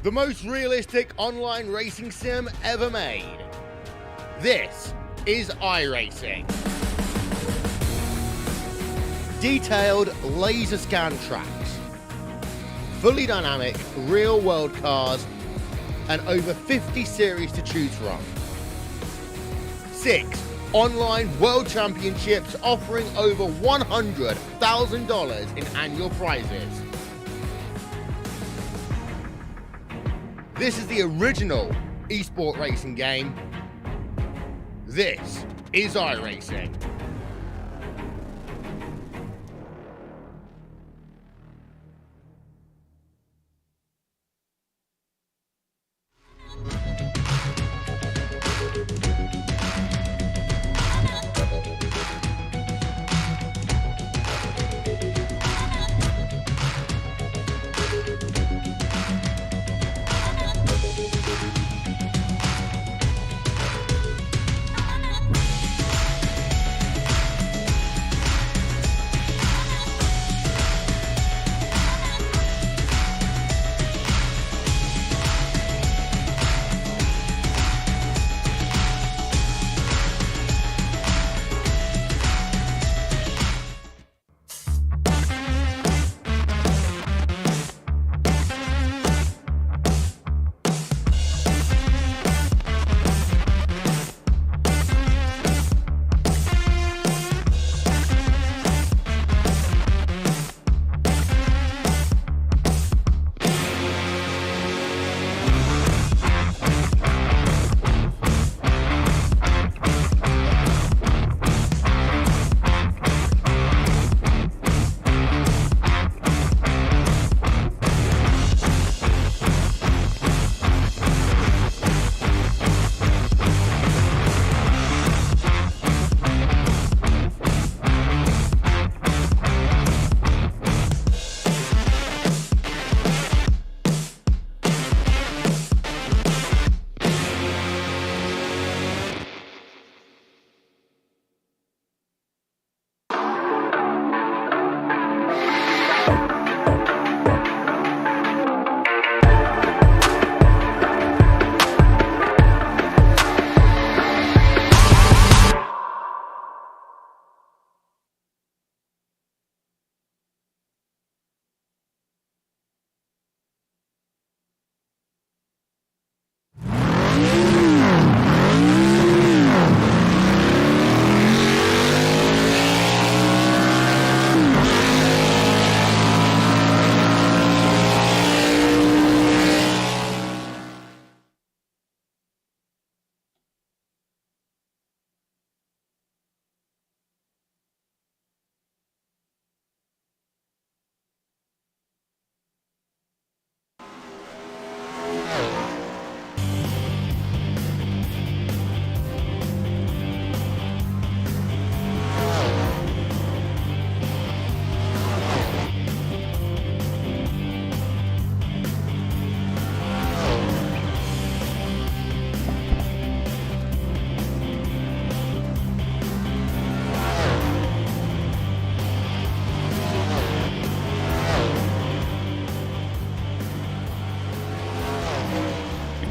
The most realistic online racing sim ever made. This is iRacing. Detailed laser scan tracks, fully dynamic real world cars, and over 50 series to choose from. 6 online world championships offering over $100,000 in annual prizes. This is the original esport racing game. This is iRacing.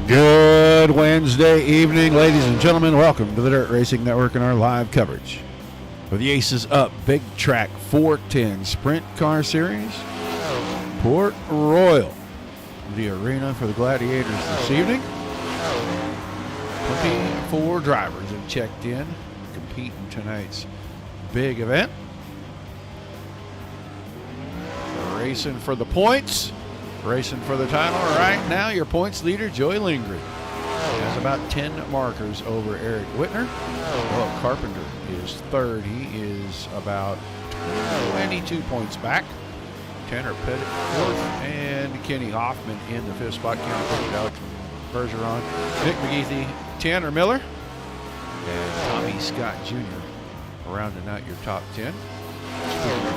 Good Wednesday evening, ladies and gentlemen. Welcome to the Dirt Racing Network and our live coverage for the ACES Up Big Track 410 Sprint Car Series. Port Royal, the arena for the Gladiators this evening. 24 drivers have checked in to compete in tonight's big event. Racing for the points. Racing for the title right now, your points leader, Joey Lindgren, has about 10 markers over Eric Whitner. Well, Carpenter is third. He is about 22 points back. Tanner Pettit fourth, and Kenny Hoffman in the fifth spot. Kenny Pettit, Alex Bergeron, Nick McGeethy, Tanner Miller, and Tommy Scott Jr. rounding out your top 10.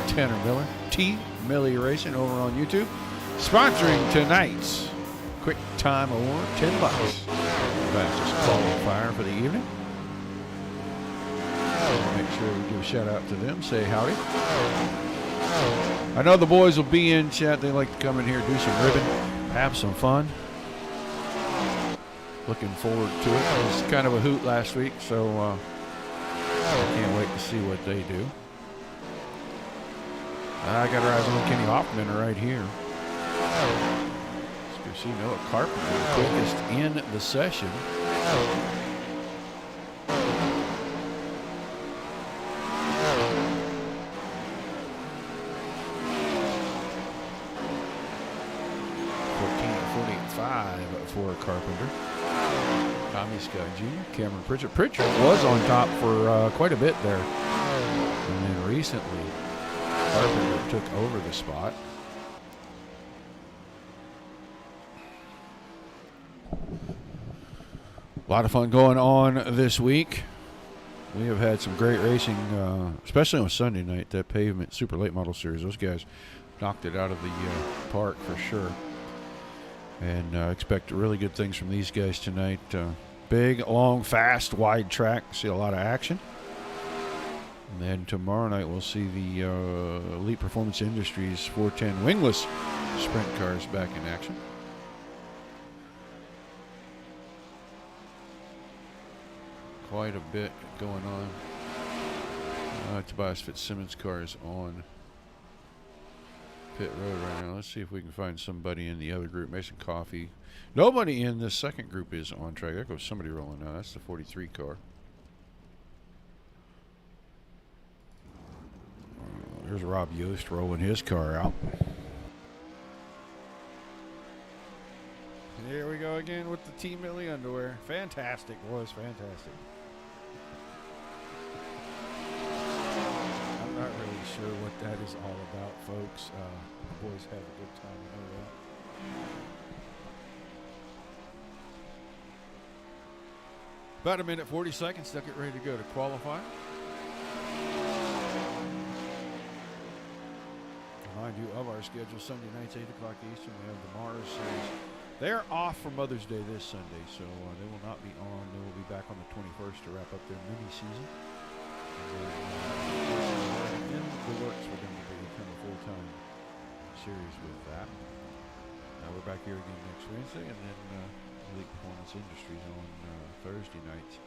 Tanner Miller, T. Millie Racing over on YouTube. Sponsoring tonight's Quick Time Award, $10. Fastest qualifier for the evening. Make sure we give a shout out to them. Say howdy. I know the boys will be in chat. They like to come in here, do some ribbon, have some fun. looking forward to it. It was kind of a hoot last week, so I can't wait to see what they do. I got our eyes on Kenny Hoffman right here. Let's go see Noah Carpenter, the quickest in the session. For Carpenter. Tommy Scott Jr., Cameron Pritchard. Pritchard was on top for quite a bit there. And then recently, Carpenter took over the spot. A lot of fun going on this week. We have had some great racing, especially on Sunday night, that Pavement Super Late Model Series. Those guys knocked it out of the park for sure. And expect really good things from these guys tonight. Big, long, fast, wide track. See a lot of action. And then tomorrow night we'll see the Elite Performance Industries 410 wingless sprint cars back in action. Quite a bit going on. Tobias Fitzsimmons' car is on pit road right now. Let's see if we can find somebody in the other group. Mason Coffey. Nobody in this second group is on track. There goes somebody rolling now. That's the 43 car. There's Rob Yost rolling his car out. Here we go again with the Team Millie underwear. Fantastic, boys. Fantastic. Not really sure what that is all about, folks. The boys have a good time, I know that. About a minute 40 seconds, they'll get ready to go to qualify. Remind you of our schedule, Sunday nights, 8 o'clock Eastern. We have the Mars Series. They're off for Mother's Day this Sunday, so they will not be on. They will be back on the 21st to wrap up their mini-season. In the works for them to become a full-time series with that. We're back here again next Wednesday, and then Elite Performance Industries on Thursday nights.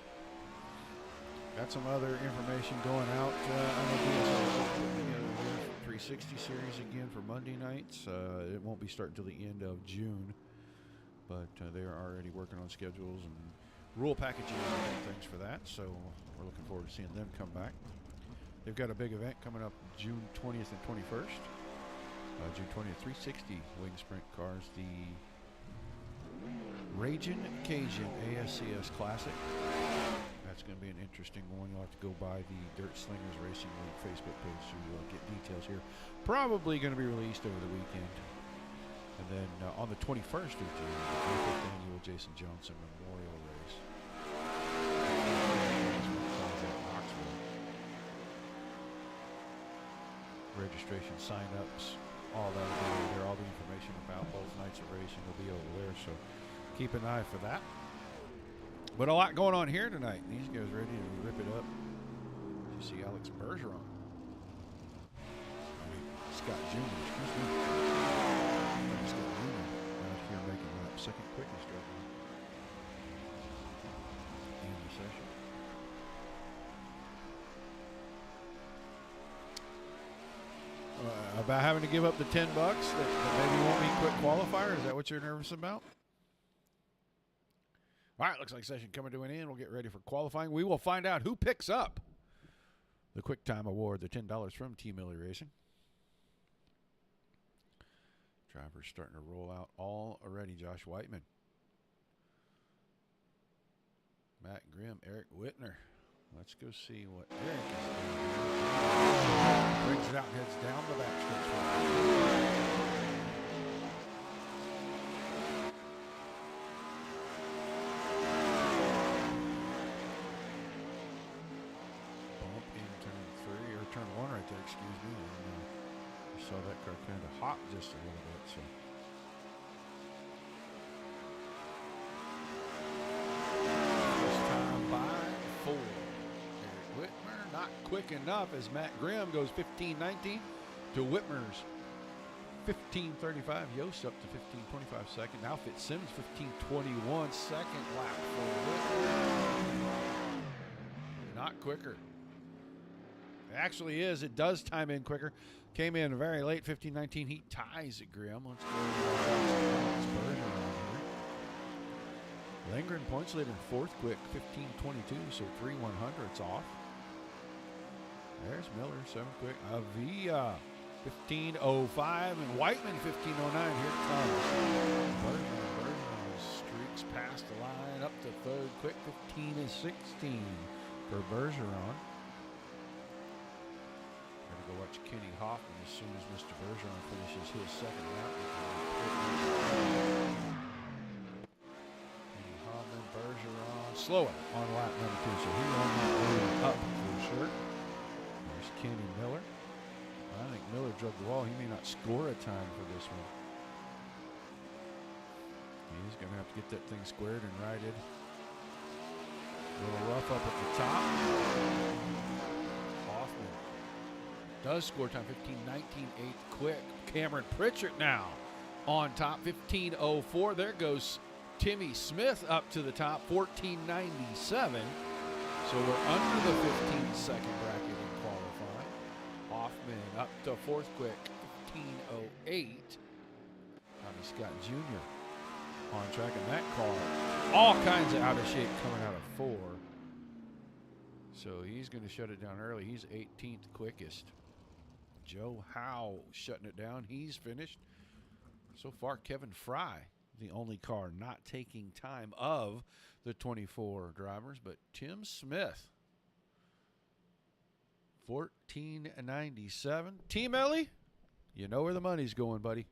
Got some other information going out. I know the 360 series again for Monday nights. It won't be starting until the end of June, but they are already working on schedules and rule packaging and things for that. So we're looking forward to seeing them come back. They've got a big event coming up June 20th and 21st. June 20th, 360 wing sprint cars. The Ragin' Cajun ASCS Classic. That's going to be an interesting one. You'll have to go by the Dirt Slingers Racing League Facebook page to get details here. Probably going to be released over the weekend. And then on the 21st of June, the 5th annual Jason Johnson Memorial Race. Registration sign-ups, all that will be there. All the information about both nights of racing will be over there, so keep an eye for that. But a lot going on here tonight. These guys ready to rip it up. You see Alex Bergeron. Scott Jr., excuse me. Scott Jr. out here making lap second quickest right now in the session. About having to give up the $10 that maybe won't be quick qualifier? Is that what you're nervous about? All right, looks like session coming to an end. We'll get ready for qualifying. We will find out who picks up the Quick Time Award, the $10 from Team Millie Racing. Drivers starting to roll out already. Josh Whiteman, Matt Grimm, Eric Whitner. Let's go see what Eric is doing. Brings it out and heads down the backstretch. Bump in turn 3, or turn 1 right there, excuse me. And, you saw that car kind of hop just a little bit, so. First time by 4. Whitmer not quick enough as Matt Grimm goes 15-19 to Whitmer's 15:35. Yost up to 15:25 second. Now Fitzsimmons 15:21 second lap for Whitmer. Not quicker. It actually is. It does time in quicker. Came in very late, 15:19. He ties at Grimm. Let's go. Lindgren points leader in fourth quick, 15:22, so 3/100ths off. There's Miller, seventh quick. Avila, 15:05, and Whiteman, 15:09. Here it comes. Bergeron streaks past the line, up to third quick, 15:16 for Bergeron. Go watch Kenny Hoffman as soon as Mr. Bergeron finishes his second lap. Kenny Hoffman, Bergeron, slower on lap number 2, so he won that lead up for sure. There's Kenny Miller. I think Miller drug the wall. He may not score a time for this one. He's going to have to get that thing squared and righted. A little rough up at the top. Hoffman does score time, 15:19, eighth quick. Cameron Pritchard now on top, 15:04. There goes Timmy Smith up to the top, 14:97. So we're under the 15-second bracket in qualifying. Hoffman up to fourth quick, 15:08. Tommy Scott Jr. on track, and that car, all kinds of out of shape coming out of 4. So he's going to shut it down early. He's 18th quickest. Joe Howe shutting it down. He's finished. So far, Kevin Fry, the only car not taking time of the 24 drivers, but Tim Smith, 14:97. Team Ellie, you know where the money's going, buddy.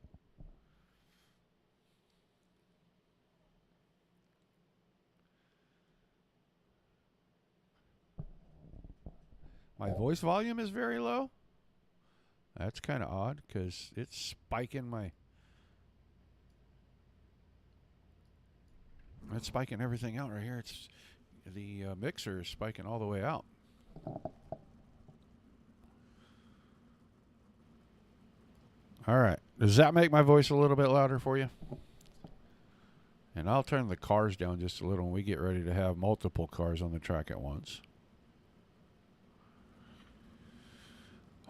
My voice volume is very low. That's kind of odd because it's spiking it's spiking everything out right here. It's the mixer is spiking all the way out. All right. Does that make my voice a little bit louder for you? And I'll turn the cars down just a little when we get ready to have multiple cars on the track at once.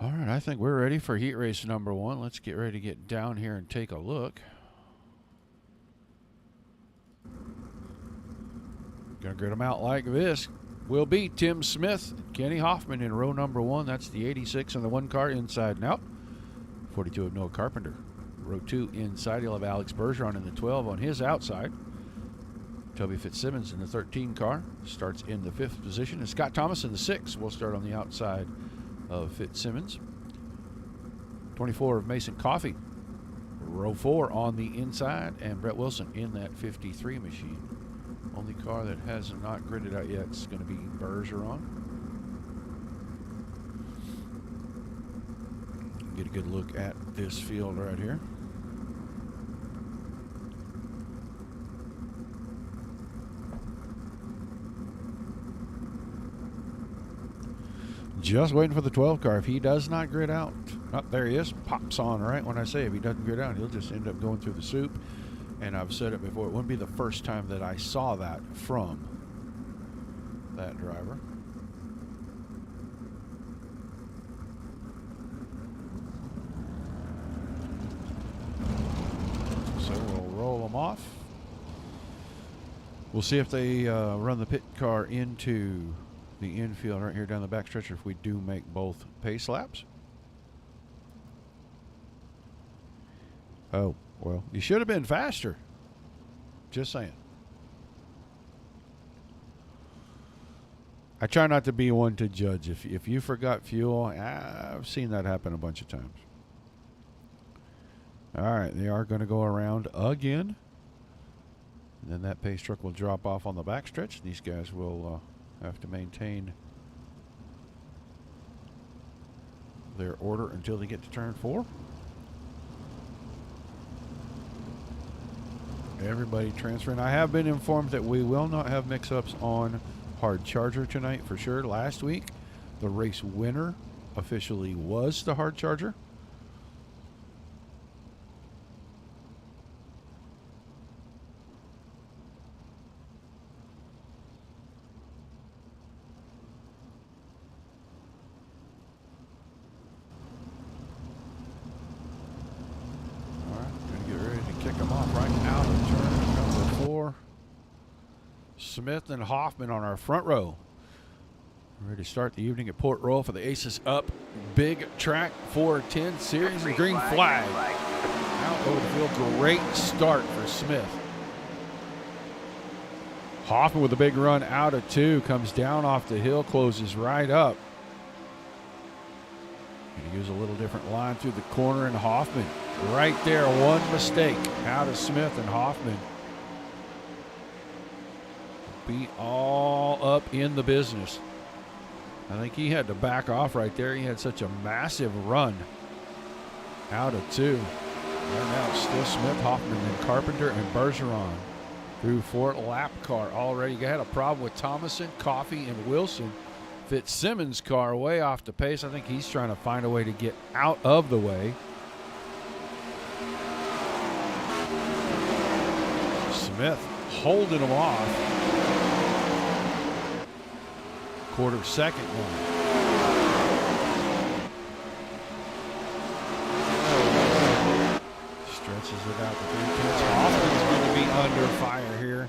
All right, I think we're ready for heat race number 1. Let's get ready to get down here and take a look. Gonna grid them out like this. Will be Tim Smith, Kenny Hoffman in row number 1. That's the 86 and the 1 car inside and out. 42 of Noah Carpenter. Row 2 inside. He'll have Alex Bergeron in the 12 on his outside. Toby Fitzsimmons in the 13 car starts in the 5th position. And Scott Thomas in the 6 will start on the outside of Fitzsimmons. 24 of Mason Coffey. Row 4 on the inside, and Brett Wilson in that 53 machine. Only car that has not gridded out yet is going to be Bergeron. Get a good look at this field right here. Just waiting for the 12 car. If he does not grid out, oh, there he is, pops on right when I say if he doesn't grid out, he'll just end up going through the soup. And I've said it before, it wouldn't be the first time that I saw that from that driver. So we'll roll them off. We'll see if they run the pit car into the infield right here down the back stretch if we do make both pace laps. Oh, well, you should have been faster. Just saying. I try not to be one to judge. If you forgot fuel, I've seen that happen a bunch of times. All right, they are going to go around again. And then that pace truck will drop off on the backstretch. These guys will have to maintain their order until they get to turn 4. Everybody transferring. I have been informed that we will not have mix-ups on Hard Charger tonight for sure. Last week, the race winner officially was the Hard Charger. Smith and Hoffman on our front row. Ready to start the evening at Port Royal for the ACES Up Big Track 410 Series. And green flag out over the field. Great start for Smith. Hoffman with a big run out of 2. Comes down off the hill, closes right up. Going to use a little different line through the corner, and Hoffman right there. One mistake out of Smith, and Hoffman be all up in the business. I think he had to back off right there. He had such a massive run out of 2. Right now it's still Smith, Hoffman, and Carpenter and Bergeron through Fort lap car already. You had a problem with Thomason, Coffey, and Wilson. Fitzsimmons' car way off the pace. I think he's trying to find a way to get out of the way. Smith holding him off. Quarter second one. Stretches it out to 3/10. Hoffman's going to be under fire here.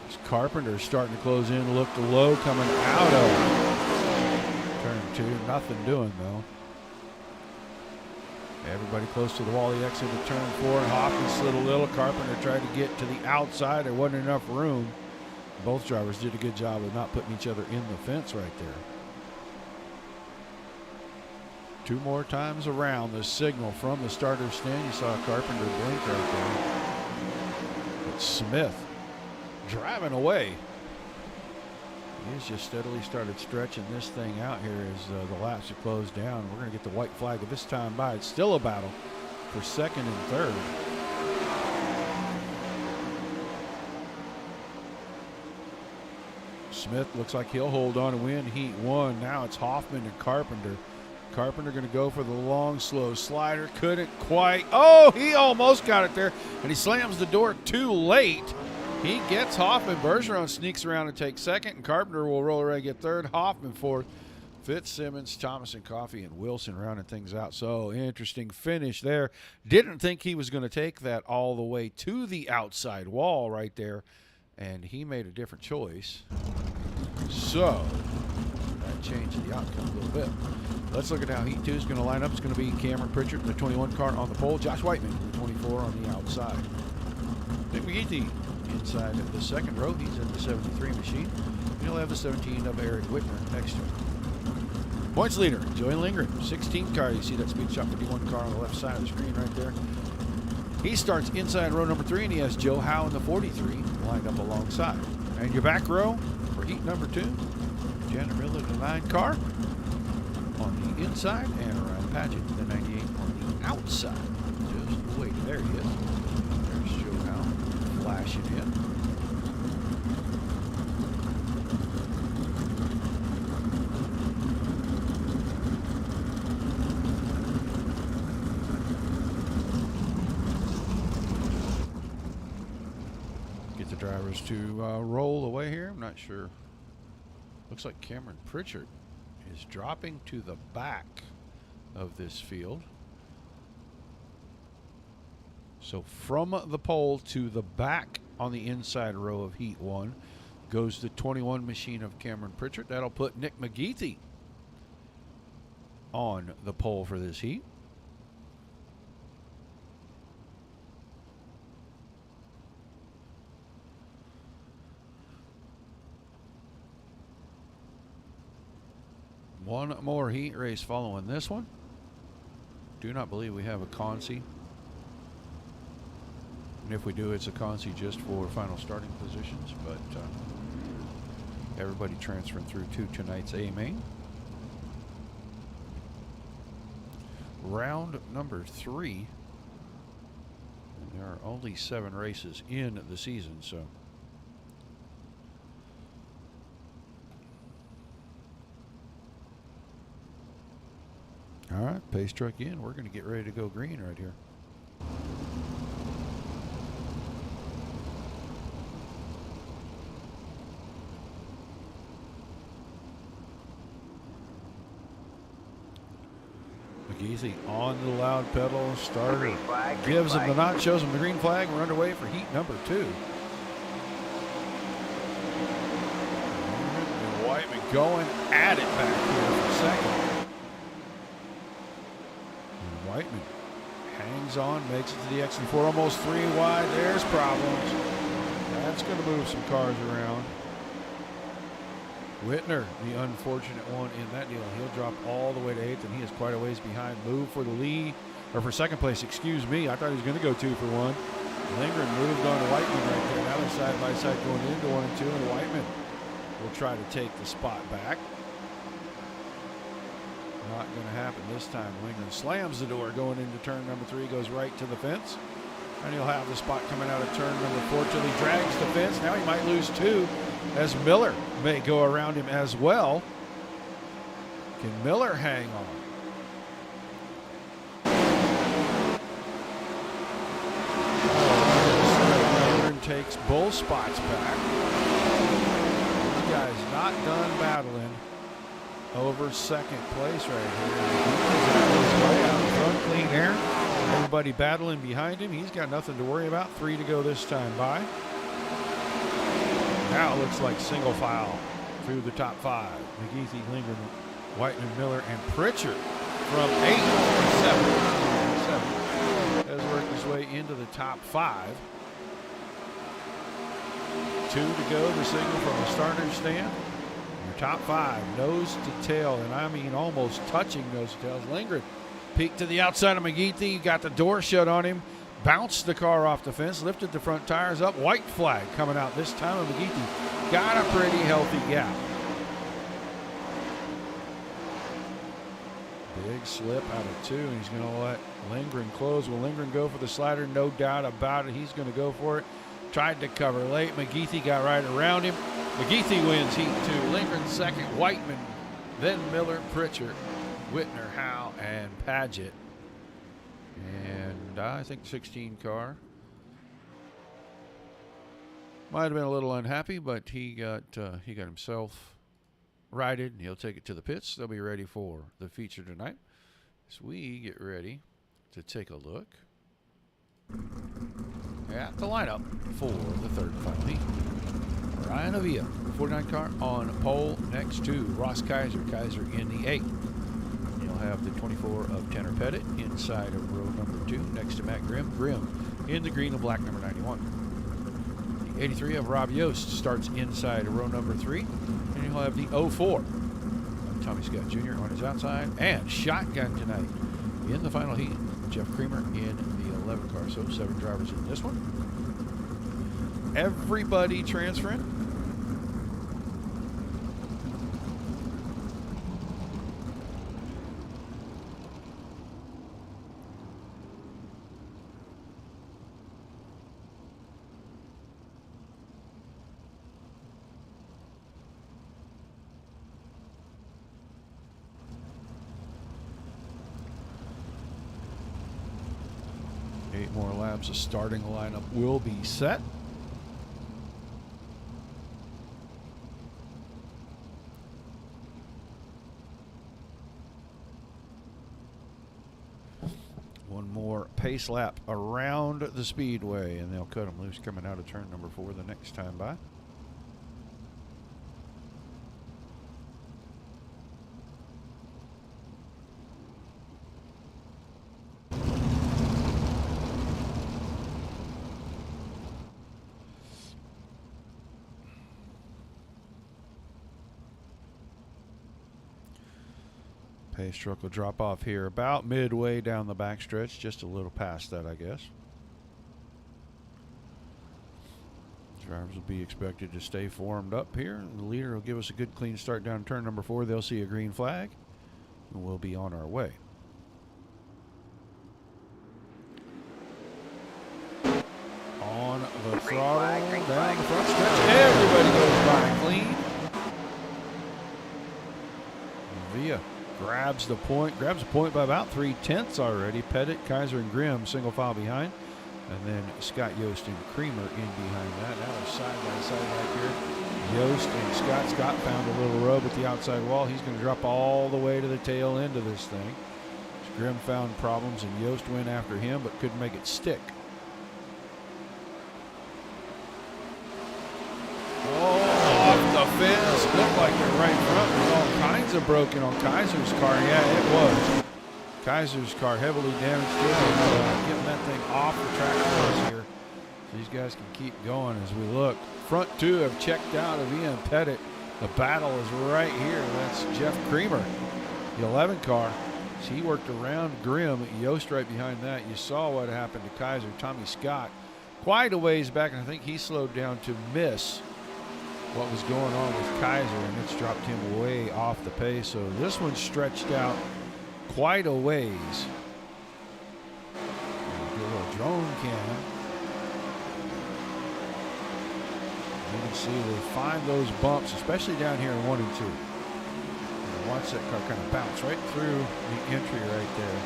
There's Carpenter starting to close in. Looked low coming out of turn 2. Nothing doing though. Everybody close to the wall. He exited turn 4. Hoffman slid a little. Carpenter tried to get to the outside. There wasn't enough room. Both drivers did a good job of not putting each other in the fence right there. 2 more times around the signal from the starter stand. You saw Carpenter blink right there. But Smith driving away. He's just steadily started stretching this thing out here as the laps are closed down. We're going to get the white flag at this time by. It's still a battle for second and third. Smith looks like he'll hold on and win heat 1. Now it's Hoffman and Carpenter. Carpenter going to go for the long, slow slider. Couldn't quite. Oh, he almost got it there. And he slams the door too late. He gets Hoffman. Bergeron sneaks around and takes second. And Carpenter will roll around and get third. Hoffman fourth. Fitzsimmons, Thomason, Coffey, and Wilson rounding things out. So interesting finish there. Didn't think he was going to take that all the way to the outside wall right there. And he made a different choice. So that changed the outcome a little bit. Let's look at how Heat 2 is going to line up. It's going to be Cameron Pritchard in the 21 car on the pole. Josh Whiteman in the 24 on the outside. Nick McGeethy inside the second row. He's in the 73 machine. He'll have the 17 of Eric Whitmer next to him. Points leader, Joey Lindgren, 16 car. You see that speed shop 51 car on the left side of the screen right there. He starts inside row number 3, and he has Joe Howe in the 43 lined up alongside. And your back row for heat number 2, Janet Miller, the 9 car on the inside, and Ryan Padgett, the 98 on the outside. Just wait, there he is. There's Joe Howe flashing in. Drivers to roll away here. I'm not sure. Looks like Cameron Pritchard is dropping to the back of this field. So from the pole to the back on the inside row of heat 1 goes the 21 machine of Cameron Pritchard. That'll put Nick McGeethy on the pole for this heat. One more heat race following this one. Do not believe we have a consi. And if we do, it's a consi just for final starting positions. But everybody transferring through to tonight's A main. Round number 3. And there are only 7 races in the season, so. All right, pace truck in. We're going to get ready to go green right here. McGeethy on the loud pedal. Starter gives him the nod, shows him the green flag. We're underway for heat number 2. Whiteman going at it back here for second. And Whiteman hangs on, makes it to the exit 4, almost 3 wide. There's problems. That's going to move some cars around. Whitner, the unfortunate one in that deal. He'll drop all the way to 8th, and he is quite a ways behind. Move for the lead, or for second place, excuse me. I thought he was going to go 2 for 1. Lindgren moved on to Whiteman right there. Now they're side by side going into 1 and 2, and Whiteman will try to take the spot back. Not going to happen this time. Lindgren slams the door going into turn number 3, goes right to the fence. And he'll have the spot coming out of turn number 4 till he drags the fence. Now he might lose 2 as Miller may go around him as well. Can Miller hang on? Lindgren takes both spots back. This guy's not done battling over second place right here. He's way out in front, clean air. Everybody battling behind him. He's got nothing to worry about. 3 to go this time by. Now it looks like single file through the top 5. McGeethy, Lindgren, Whiteman, Miller, and Pritchard from 8 to 7 has worked his way into the top 5. 2 to go, the signal from the starter's stand. Your top 5, nose to tail, and I mean almost touching nose to tails. Lindgren peeked to the outside of McGeethy, got the door shut on him, bounced the car off the fence, lifted the front tires up. White flag coming out this time, and McGeethy got a pretty healthy gap. Big slip out of 2, and he's going to let Lindgren close. Will Lindgren go for the slider? No doubt about it. He's going to go for it. Tried to cover late. McGeethy got right around him. McGeethy wins heat 2. Lindgren second. Whiteman, then Miller, Pritchard, Whitner, Howe, and Paget. And I think 16 car might have been a little unhappy, but he got himself righted, and he'll take it to the pits. They'll be ready for the feature tonight. As we get ready to take a look at the lineup for the third and final heat. Ryan Avila, 49 car on pole next to Ross Kaiser. Kaiser in the 8th. You'll have the 24 of Tanner Pettit inside of row number 2 next to Matt Grimm. Grimm in the green and black number 91. The 83 of Rob Yost starts inside of row number 3. And you'll have the 04 of Tommy Scott Jr. on his outside. And shotgun tonight in the final heat. Jeff Creamer in the 11 car. So 7 drivers in this one. Everybody transferring. More laps. The starting lineup will be set. One more pace lap around the speedway, and they'll cut them loose coming out of turn number 4 the next time by. Pace truck will drop off here about midway down the backstretch, just a little past that, I guess. Drivers will be expected to stay formed up here. The leader will give us a good clean start down turn number 4. They'll see a green flag, and we'll be on our way. On the throttle, down the front stretch. Everybody goes by clean. Via grabs the point by about 3/10 already. Pettit, Kaiser, and Grimm single file behind. And then Scott, Yost, and Creamer in behind that. Now they're side by side right here. Yost and Scott. Scott found a little rub at the outside wall. He's going to drop all the way to the tail end of this thing. Grimm found problems, and Yost went after him, but couldn't make it stick. Oh, off the the fence. Looked like they're right front. There's all kinds of broken on Kaiser's car. Yeah, it was. Kaiser's car heavily damaged. Getting that thing off the track for us here. So these guys can keep going as we look. Front two have checked out of Ian Pettit. The battle is right here. That's Jeff Creamer, the 11 car. So he worked around Grimm. Yost right behind that. You saw what happened to Kaiser. Tommy Scott quite a ways back, and I think he slowed down to miss what was going on with Kaiser, and it's dropped him way off the pace. So this one stretched out quite a ways. Do a little drone cam. You can see they find those bumps, especially down here in 1 and 2. And watch that car kind of bounce right through the entry right there.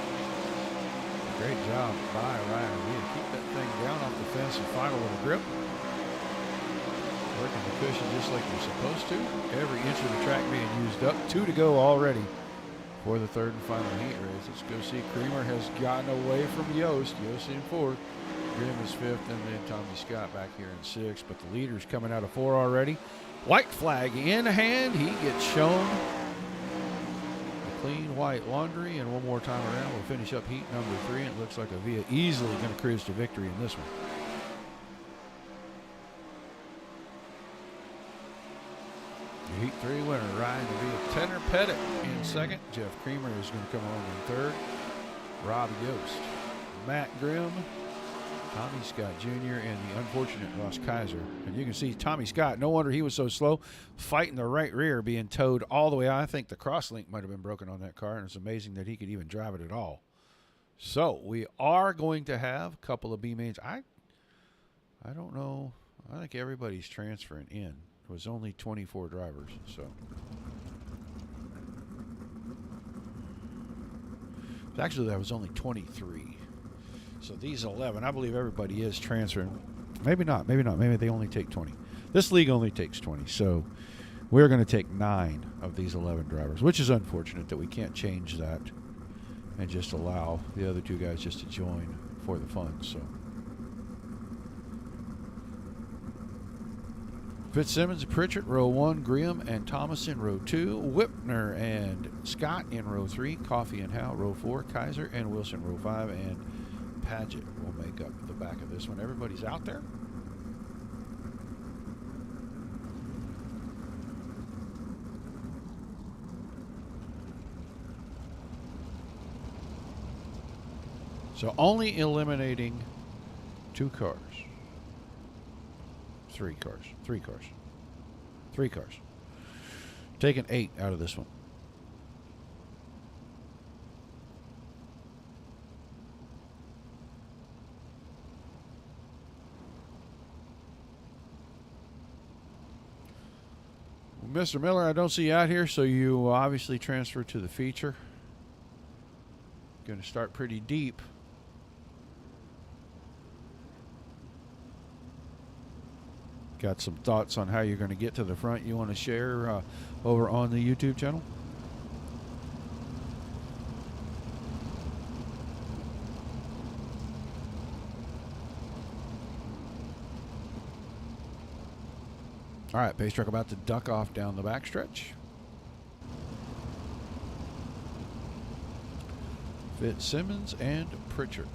Great job by Ryan. We keep that thing down off the fence and find a little grip. Working the cushion just like you're supposed to. Every inch of the track being used up. 2 to go already for the third and final heat race. Let's go see. Creamer has gotten away from Yost. Yost in 4th. Grimm is 5th, and then Tommy Scott back here in 6th. But the leader's coming out of 4 already. White flag in hand. He gets shown a clean white laundry, and one more time around, we'll finish up heat number 3. It looks like Avia easily going to cruise to victory in this one. Heat 3 winner, Ryan Avia. Tanner Pettit in 2nd. Jeff Creamer is going to come on in 3rd. Rob Yost, Matt Grimm, Tommy Scott Jr., and the unfortunate Ross Kaiser. And you can see Tommy Scott, no wonder he was so slow, fighting the right rear, being towed all the way out. I think the crosslink might have been broken on that car, and it's amazing that he could even drive it at all. So we are going to have a couple of B mains. I don't know. I think everybody's transferring in. It was only 24 drivers, so. Actually, that was only 23. So these 11, I believe everybody is transferring. Maybe not. Maybe not. Maybe they only take 20. This league only takes 20. So we're going to take 9 of these 11 drivers, which is unfortunate that we can't change that and just allow the other 2 guys just to join for the fun. So Fitzsimmons, Pritchard, row 1, Grimm and Thomas in row 2, Whitner and Scott in row 3, Coffey and Howe, row 4, Kaiser and Wilson, row 5, and Paget will make up the back of this one. Everybody's out there. So only eliminating 2 cars. 3 cars. 3 cars. 3 cars. Taking 8 out of this one. Mr. Miller, I don't see you out here, so you obviously transfer to the feature. Going to start pretty deep. Got some thoughts on how you're going to get to the front you want to share over on the YouTube channel? All right, pace truck about to duck off down the backstretch. Fitzsimmons and Pritchard.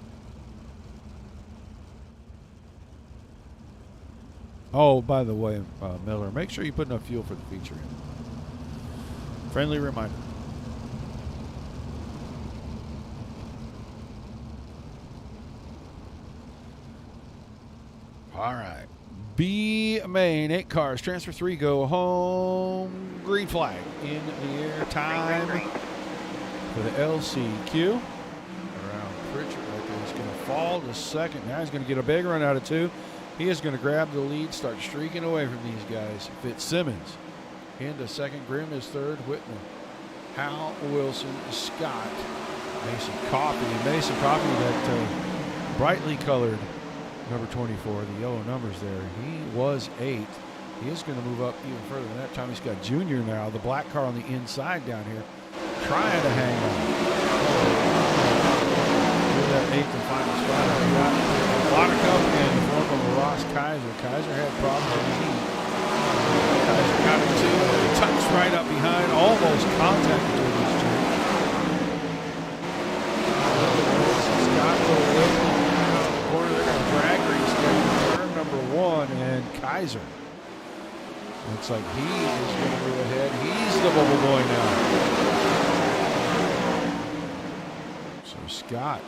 Oh, by the way, Miller, make sure you put enough fuel for the feature in. Friendly reminder. All right. B main, 8 cars. Transfer 3, go home. Green flag in the air. Time for the LCQ. Around Pritchard right there. He's going to fall to 2nd. Now he's going to get a big run out of 2. He is going to grab the lead, start streaking away from these guys. Fitzsimmons into 2nd. Grimm is 3rd. Whitman, Howe, Wilson, Scott, Mason Coffey. And Mason Coffey, that brightly colored number 24, the yellow numbers there. He was 8th. He is going to move up even further than that. Tommy Scott Jr. now, the black car on the inside down here, trying to hang on. With that 8th and final spot, we got Buttercup in the form of Ross Kaiser. Kaiser had problems in the heat. Kaiser got it contact between these two. Scott will wait around the corner. They're going to drag race down turn number 1, and Kaiser. Looks like he is going to move ahead. He's the bubble boy now. So Scott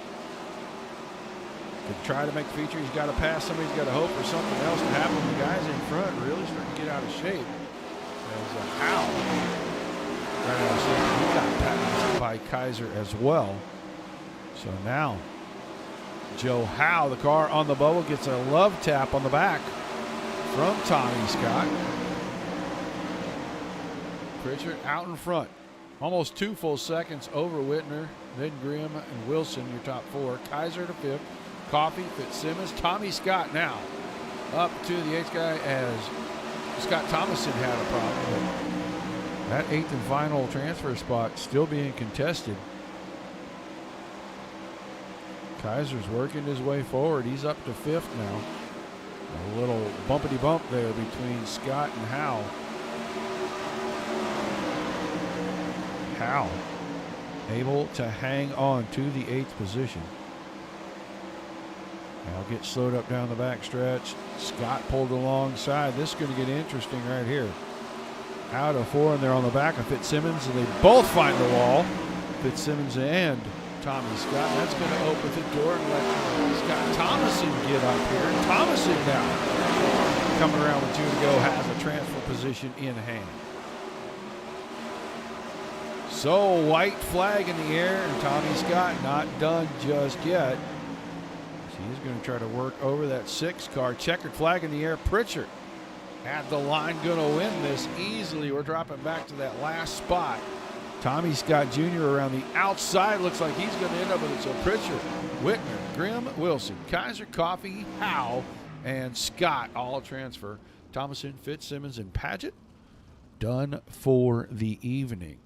could try to make the feature. He's got to pass somebody. He's got to hope for something else to happen. The guys in front really starting to get out of shape. There's a Howe. Right out of shape. He got passed by Kaiser as well. So now Joe Howe, the car on the bubble, gets a love tap on the back from Tommy Scott. Pritchard out in front. Almost 2 full seconds over Whitner, then Grimm and Wilson, your top 4. Kaiser to 5th. Coffey, Fitzsimmons, Tommy Scott now up to the 8th guy as Scott Thomason had a problem. That 8th and final transfer spot still being contested. Kaiser's working his way forward. He's up to 5th now. A little bumpity bump there between Scott and Howe. Howe able to hang on to the 8th position. Now get slowed up down the back stretch. Scott pulled alongside. This is going to get interesting right here. Out of 4, and they're on the back of Fitzsimmons, and they both find the wall. Fitzsimmons and Tommy Scott. That's going to open the door and let Scott Thomason get up here. And Thomason now, coming around with 2 to go, has a transfer position in hand. So white flag in the air, and Tommy Scott not done just yet. He's going to try to work over that 6 car. Checkered flag in the air. Pritchard had the line, going to win this easily. We're dropping back to that last spot. Tommy Scott Jr. around the outside. Looks like he's going to end up with it. So Pritchard, Whitner, Grimm, Wilson, Kaiser, Coffey, Howe, and Scott all transfer. Thomason, Fitzsimmons, and Paget done for the evening.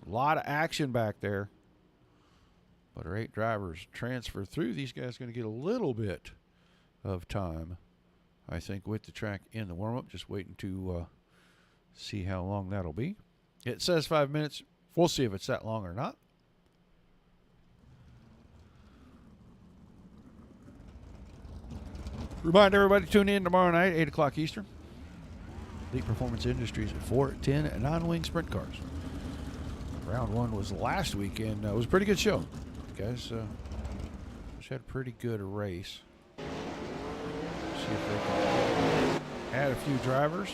A lot of action back there. But our 8 drivers transfer through. These guys are going to get a little bit of time, I think, with the track in the warm-up. Just waiting to see how long that'll be. It says 5 minutes. We'll see if it's that long or not. Remind everybody to tune in tomorrow night, 8 o'clock Eastern. Elite Performance Industries at 4, 10, and non-wing sprint cars. Round 1 was last weekend. It was a pretty good show. Guys, just had a pretty good race. See if they can add a few drivers.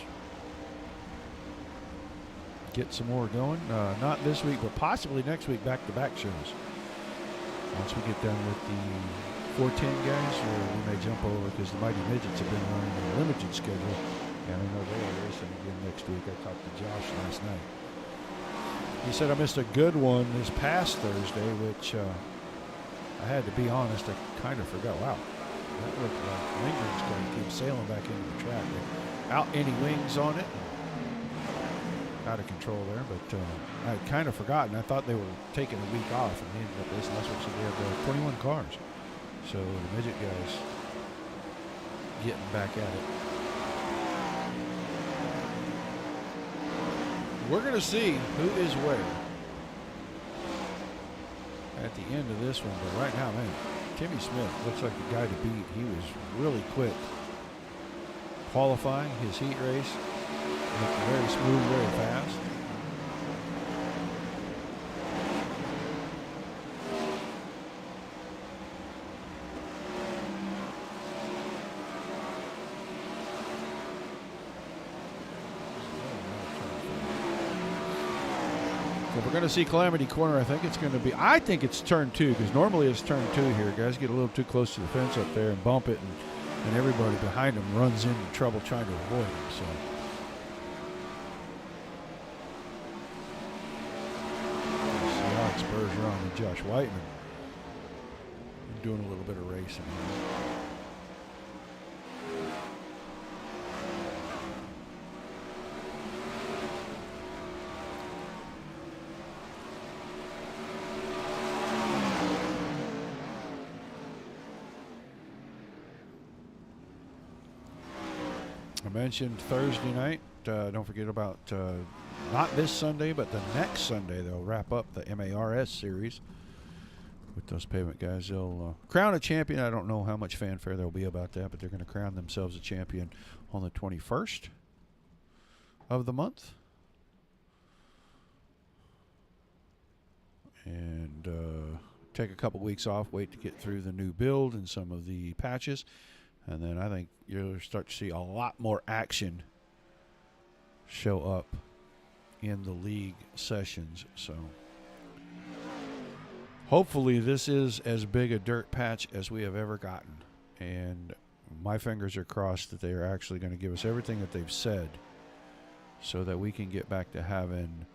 Get some more going. Not this week, but possibly next week, back-to-back shows. Once we get done with the 410 guys, we may jump over because the Mighty Midgets have been running a limited schedule. And I know they are racing again next week. I talked to Josh last night. He said I missed a good one this past Thursday, which I had to be honest, I kind of forgot. Wow, that looked like Lindgren's going to keep sailing back into the track. Out any wings on it. Out of control there, but I had kind of forgotten. I thought they were taking a week off, and they ended up racing last week, so they have 21 cars. So the midget guys getting back at it. We're going to see who is where at the end of this one. But right now, man, Timmy Smith looks like the guy to beat. He was really quick. Qualifying his heat race. Looked very smooth, very fast. If we're going to see Calamity Corner, I think it's turn 2, because normally it's turn 2 here. Guys get a little too close to the fence up there and bump it, and everybody behind them runs into trouble trying to avoid them. So. See Alex Bergeron and Josh Whiteman doing a little bit of racing here. I mentioned Thursday night. Don't forget about Not this Sunday, but the next Sunday they'll wrap up the MARS series with those pavement guys. They'll crown a champion. I don't know how much fanfare there'll be about that, but they're going to crown themselves a champion on the 21st of the month. And take a couple weeks off, wait to get through the new build and some of the patches. And then I think you'll start to see a lot more action show up in the league sessions. So hopefully this is as big a dirt patch as we have ever gotten. And my fingers are crossed that they are actually going to give us everything that they've said so that we can get back to having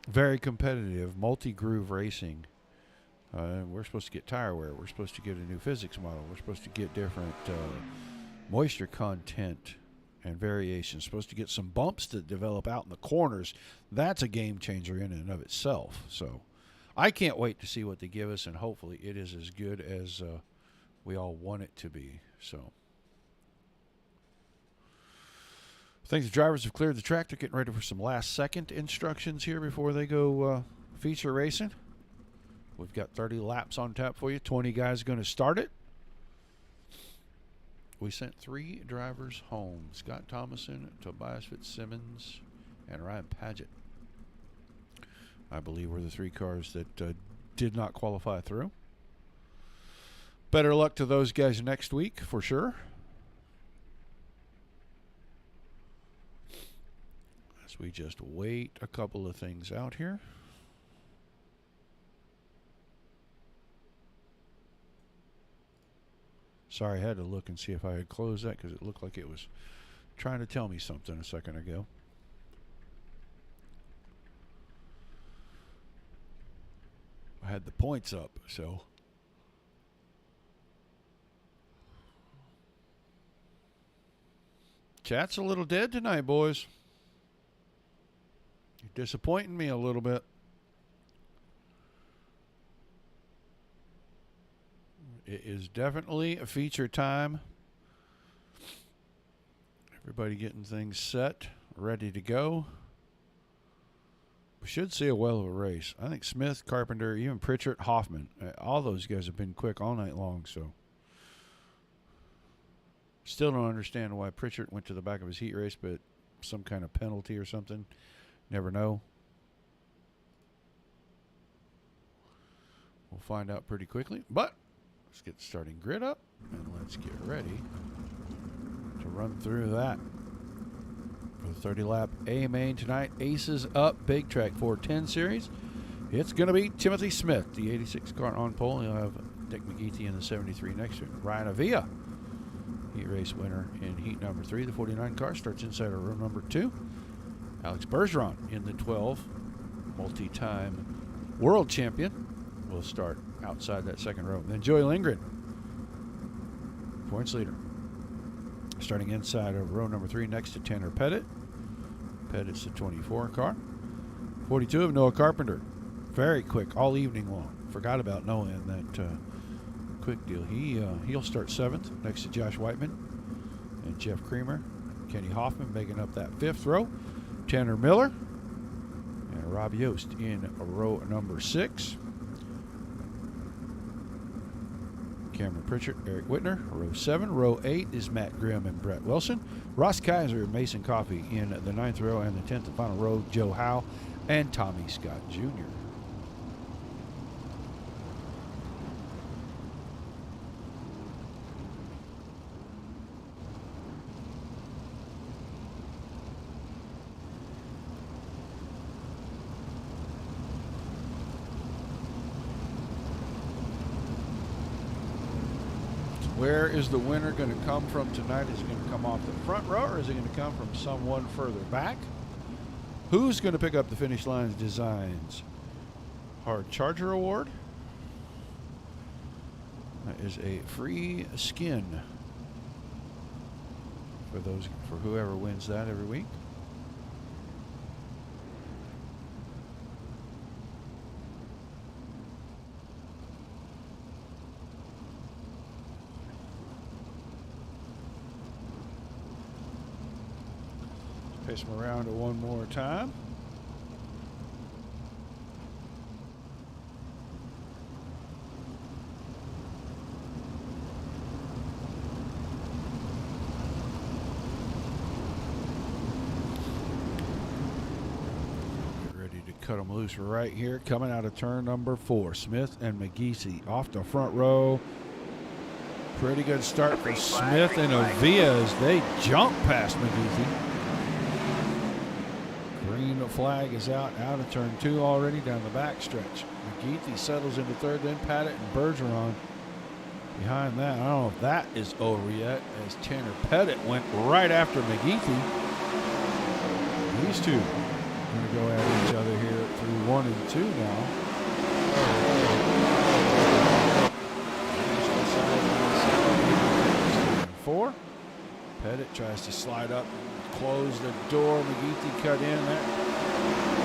very competitive multi-groove racing. We're supposed to get tire wear. We're supposed to get a new physics model. We're supposed to get different moisture content and variations. Supposed to get some bumps that develop out in the corners. That's a game changer in and of itself. So I can't wait to see what they give us, and hopefully it is as good as we all want it to be. So I think the drivers have cleared the track. They're getting ready for some last second instructions here before they go feature racing. We've got 30 laps on tap for you. 20 guys going to start it. We sent 3 drivers home. Scott Thomason, Tobias Fitzsimmons, and Ryan Paget, I believe, were the 3 cars that did not qualify through. Better luck to those guys next week for sure. As we just wait a couple of things out here. Sorry, I had to look and see if I had closed that because it looked like it was trying to tell me something a second ago. I had the points up, so. Chat's a little dead tonight, boys. You're disappointing me a little bit. It is definitely a feature time. Everybody getting things set, ready to go. We should see a well of a race. I think Smith, Carpenter, even Pritchard, Hoffman, all those guys have been quick all night long. So still don't understand why Pritchard went to the back of his heat race, but some kind of penalty or something. Never know. We'll find out pretty quickly. But let's get the starting grid up and let's get ready to run through that. For the 30 lap A main tonight, ACES up, Big Track 410 series. It's going to be Timothy Smith, the 86 car on pole. He'll have Dick McGeethy in the 73 next to him. Ryan Avila, heat race winner in heat number 3. The 49 car starts inside of row number 2. Alex Bergeron in the 12, multi-time world champion, will start outside that second row. Then Joey Lindgren, points leader, starting inside of row number 3 next to Tanner Pettit. Pettit's the 24 car. 42 of Noah Carpenter, very quick all evening long. Forgot about Noah in that quick deal. He'll start 7th next to Josh Whiteman and Jeff Creamer. Kenny Hoffman making up that 5th row. Tanner Miller and Rob Yost in row number 6. Cameron Pritchard, Eric Whitner, row 7. Row 8 is Matt Grimm and Brett Wilson. Ross Kaiser and Mason Coffey in the 9th row, and the 10th and final row, Joe Howe and Tommy Scott Jr. Where is the winner going to come from tonight? Is it going to come off the front row, or is it going to come from someone further back? Who's going to pick up the Finish Lines Designs Hard Charger Award? That is a free skin for whoever wins that every week. Pace him around one more time. Cut them loose right here, coming out of turn number 4. Smith and McGeesey off the front row. Pretty good start for Smith and Avia as they jump past McGeesey. Green flag is out of turn 2 already down the back stretch. McGeesey settles into third, then Pettit and Bergeron behind that. I don't know if that is over yet as Tanner Pettit went right after McGeesey. These two going to go at each other here through 1 and 2 now. 4. Pettit tries to slide up, close the door. McGeesey cut in. That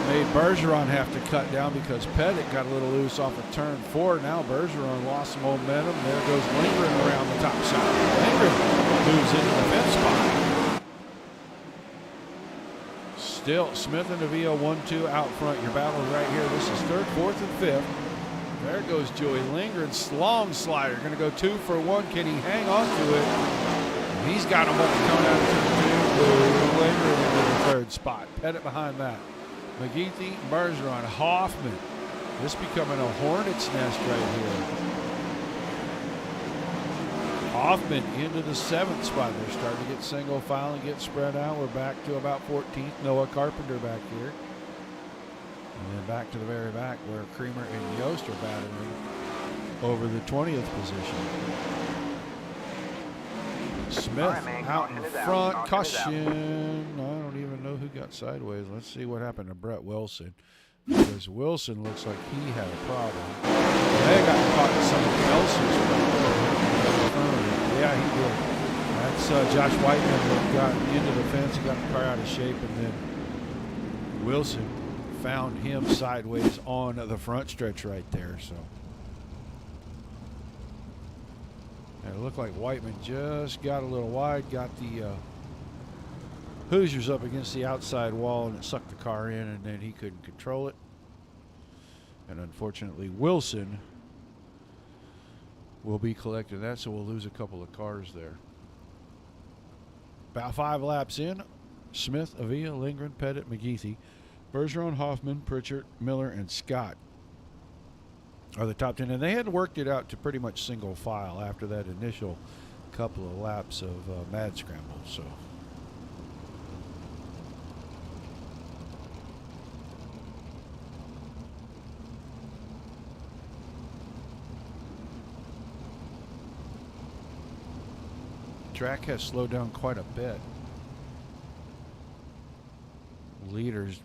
made Bergeron have to cut down because Pettit got a little loose off of turn 4. Now Bergeron lost some momentum. There goes Lindgren around the top side. Lindgren moves into the fifth spot. Still, Smith and Avia 1-2 out front. Your battle right here. This is 3rd, 4th, and 5th. There goes Joey Lindgren. Long slider. Going to go 2 for 1. Can he hang on to it? He's got him up coming out of turn 2. Lindgren into the 3rd spot. Pettit behind that. McGeesey, Bergeron, Hoffman. This becoming a hornet's nest right here. Hoffman into the 7th spot. They're starting to get single file and get spread out. We're back to about 14th. Noah Carpenter back here. And then back to the very back where Creamer and Yost are battling over the 20th position. Smith out in front. Caution. I don't even know who got sideways. Let's see what happened to Brett Wilson. Because Wilson looks like he had a problem. They got caught in somebody else's problem. Yeah, he did. That's Josh Whiteman that got into the fence and got the car out of shape, and then Wilson found him sideways on the front stretch right there. So and it looked like Whiteman just got a little wide, got the Hoosiers up against the outside wall, and it sucked the car in, and then he couldn't control it. And unfortunately, Wilson will be collecting that, so we'll lose a couple of cars there. About 5 laps in, Smith, Avia, Lindgren, Pettit, McGeesey, Bergeron, Hoffman, Pritchard, Miller, and Scott are the top 10. And they had worked it out to pretty much single file after that initial couple of laps of mad scramble. So track has slowed down quite a bit. Leaders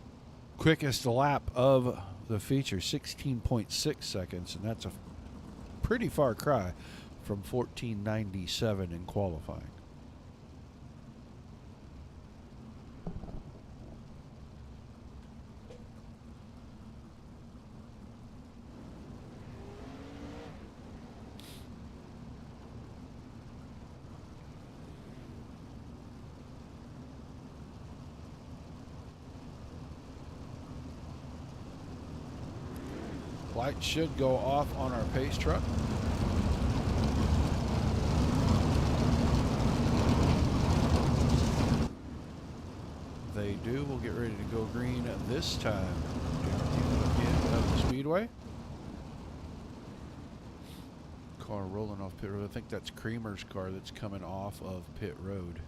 quickest lap of the feature, 16.6 seconds, and that's a pretty far cry from 14.97 in qualifying. Lights should go off on our pace truck. They do. We'll get ready to go green this time at the end of the speedway. Car rolling off pit road. I think that's Creamer's car that's coming off of pit road.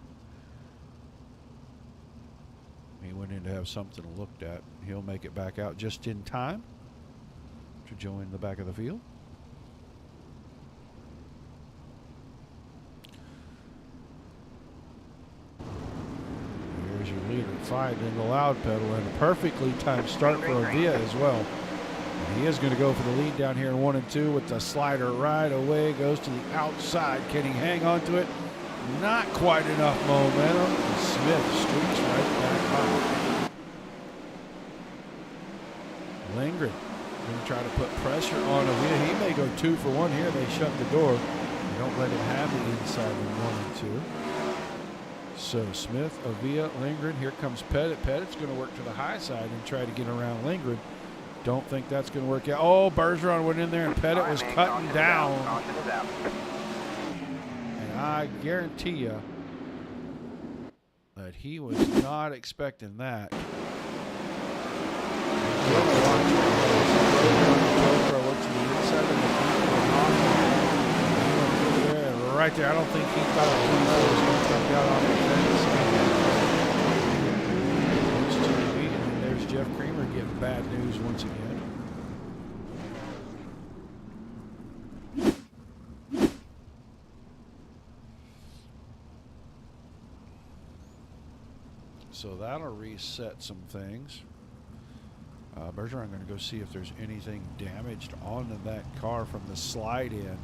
He went in to have something looked at. He'll make it back out just in time to join the back of the field. Here's your leader, 5 in the loud pedal, and a perfectly timed start for Avia as well. And he is going to go for the lead down here in 1 and 2 with the slider right away. Goes to the outside. Can he hang on to it? Not quite enough momentum. And Smith streaks right back high. Lindgren going to try to put pressure on Avia. He may go 2 for 1 here. They shut the door. They don't let him have the inside in 1 and 2. So Smith, Avia, Lindgren. Here comes Pettit. Pettit's going to work to the high side and try to get around Lindgren. Don't think that's going to work out. Oh, Bergeron went in there and Pettit was cutting down. And I guarantee you that he was not expecting that. Right there, I don't think he thought he was going to come down on the fence. And there's Jeff Creamer getting bad news once again. So that'll reset some things. Bergeron going to go see if there's anything damaged onto that car from the slide in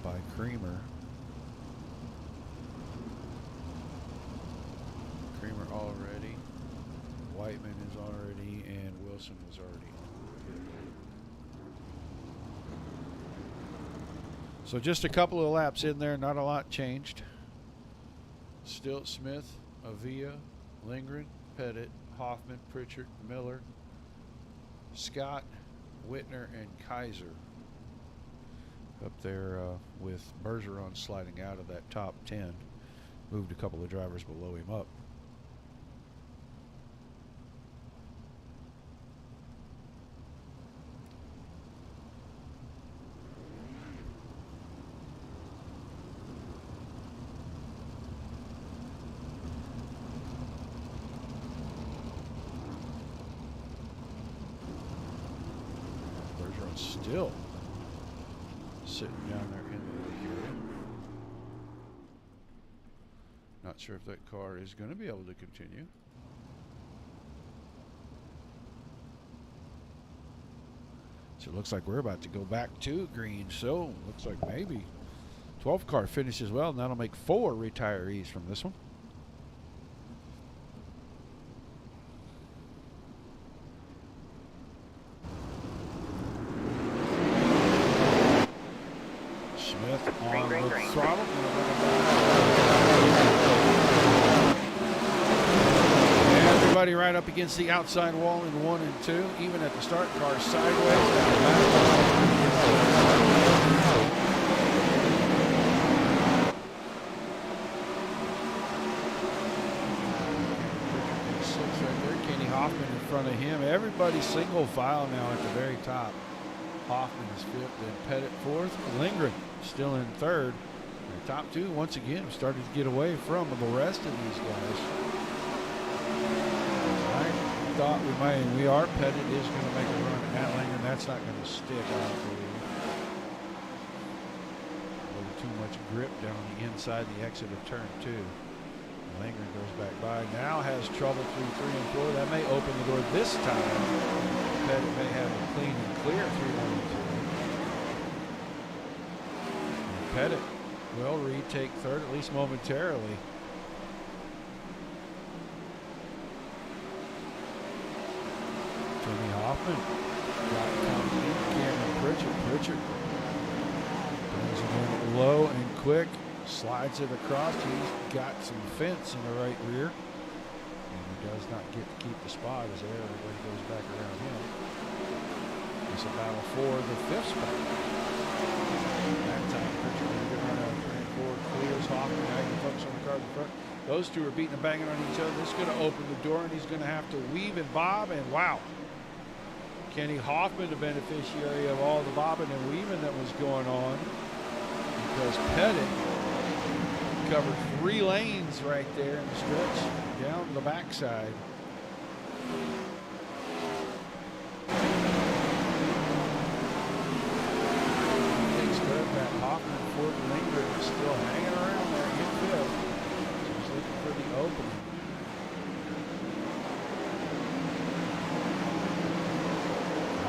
by Creamer. Creamer already. Whiteman is already, and Wilson is already on. So just a couple of laps in there, not a lot changed. Still Smith, Avia, Lindgren, Pettit, Hoffman, Pritchard, Miller, Scott, Whitner, and Kaiser. Up there with Bergeron sliding out of that top 10. Moved a couple of drivers below him up. Bergeron still sitting down there in the area. Not sure if that car is going to be able to continue. So it looks like we're about to go back to green. So looks like maybe 12 car finishes well, and that'll make 4 retirees from this one. Throttle. Everybody right up against the outside wall in 1 and 2. Even at the start, car sideways. Right there. Kenny Hoffman in front of him. Everybody's single file now at the very top. Hoffman is 5th, then Pettit 4th. Lindgren still in 3rd. The top 2 once again started to get away from the rest of these guys. I thought we might, and we are. Pettit is going to make a run at Lindgren. That's not going to stick, I don't believe. A little too much grip down on the inside the exit of turn 2. Lindgren goes back by. Now has trouble through 3 and 4. That may open the door this time. Pettit may have a clean and clear through 1 and 2. Pettit will retake 3rd, at least momentarily. Kenny Hoffman got coming in. Cameron Pritchard brings it in low and quick, slides it across. He's got some fence in the right rear, and he does not get to keep the spot as everybody goes back around him. It's a battle for the 5th spot. That time Pritchard going to get around out of forward, clears Hoffman, Agnew focus on the car in front. Those two are beating and banging on each other. This is going to open the door, and he's going to have to weave and bob, and wow. Kenny Hoffman, the beneficiary of all the bobbing and weaving that was going on, because Pettit covered 3 lanes right there in the stretch down the backside. Takes care of that. Hoffman, Ford, Lindgren is still hanging around there in 5th. So he's looking for the opening.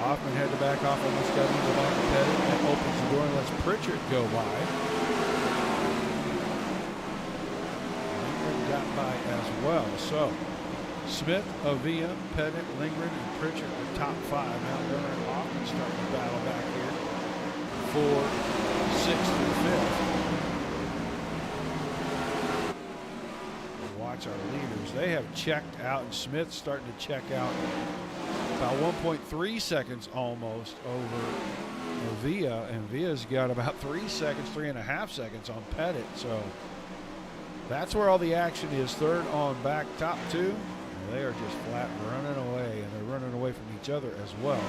Hoffman had to back off, almost got into the back of Pettit. That opens the door and lets Pritchard go by. Lindgren got by as well. So Smith, Avia, Pettit, Lindgren, and Pritchard the top 5. Now Gunnar and Hoffman starting to battle back here for 6th and 5th. points, our leaders. They have checked out, and Smith's starting to check out about 1.3 seconds almost over Villa, and Villa's got about 3 seconds, 3.5 seconds on Pettit. So that's where all the action is. Third on back, top two. And they are just flat running away, and they're running away from each other as well.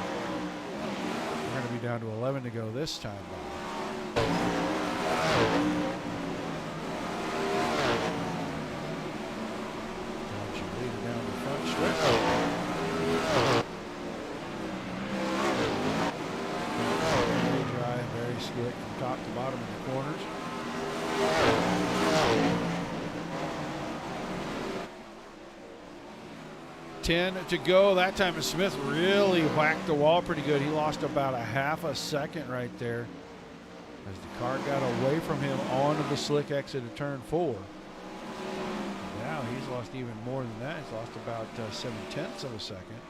We're going to be down to 11 to go this time. Down the front stretch. Very dry, very slick from top to bottom in the corners. 10 to go. That time Smith really whacked the wall pretty good. He lost about a half a second right there as the car got away from him onto the slick exit of turn 4. Now he's lost even more than that. He's lost about 7/10 of a second.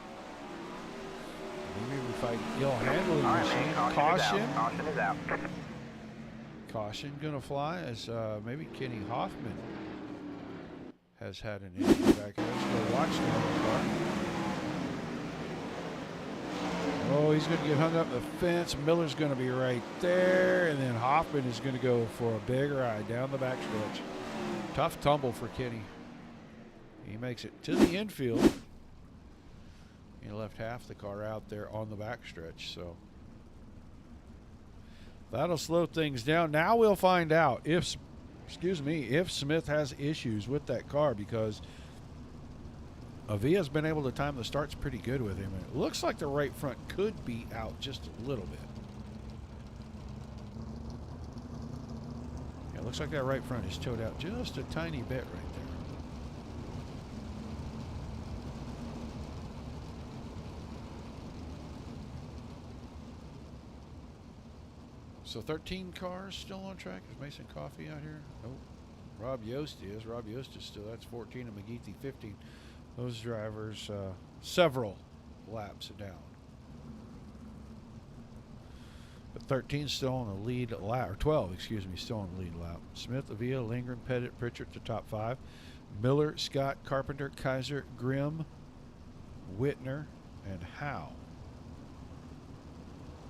Maybe we fight ill handling machine. Caution. Caution is out. Caution gonna fly as maybe Kenny Hoffman has had an issue back here. Let's go watch the car. Oh, he's going to get hung up the fence. Miller's going to be right there, and then Hoffman is going to go for a big ride down the backstretch. Tough tumble for Kenny. He makes it to the infield. He left half the car out there on the backstretch, so that'll slow things down. Now we'll find out if Smith has issues with that car, because Avia's been able to time the starts pretty good with him. And it looks like the right front could be out just a little bit. Yeah, it looks like that right front is towed out just a tiny bit right there. So 13 cars still on track. Is Mason Coffey out here? Nope. Rob Yost is. Rob Yost is still. That's 14 and McGeethy 15. Those drivers several laps down. But 13 still on the lead lap, or 12, excuse me, still on the lead lap. Smith, Avila, Lindgren, Pettit, Pritchard to top 5. Miller, Scott, Carpenter, Kaiser, Grimm, Whitner, and Howe.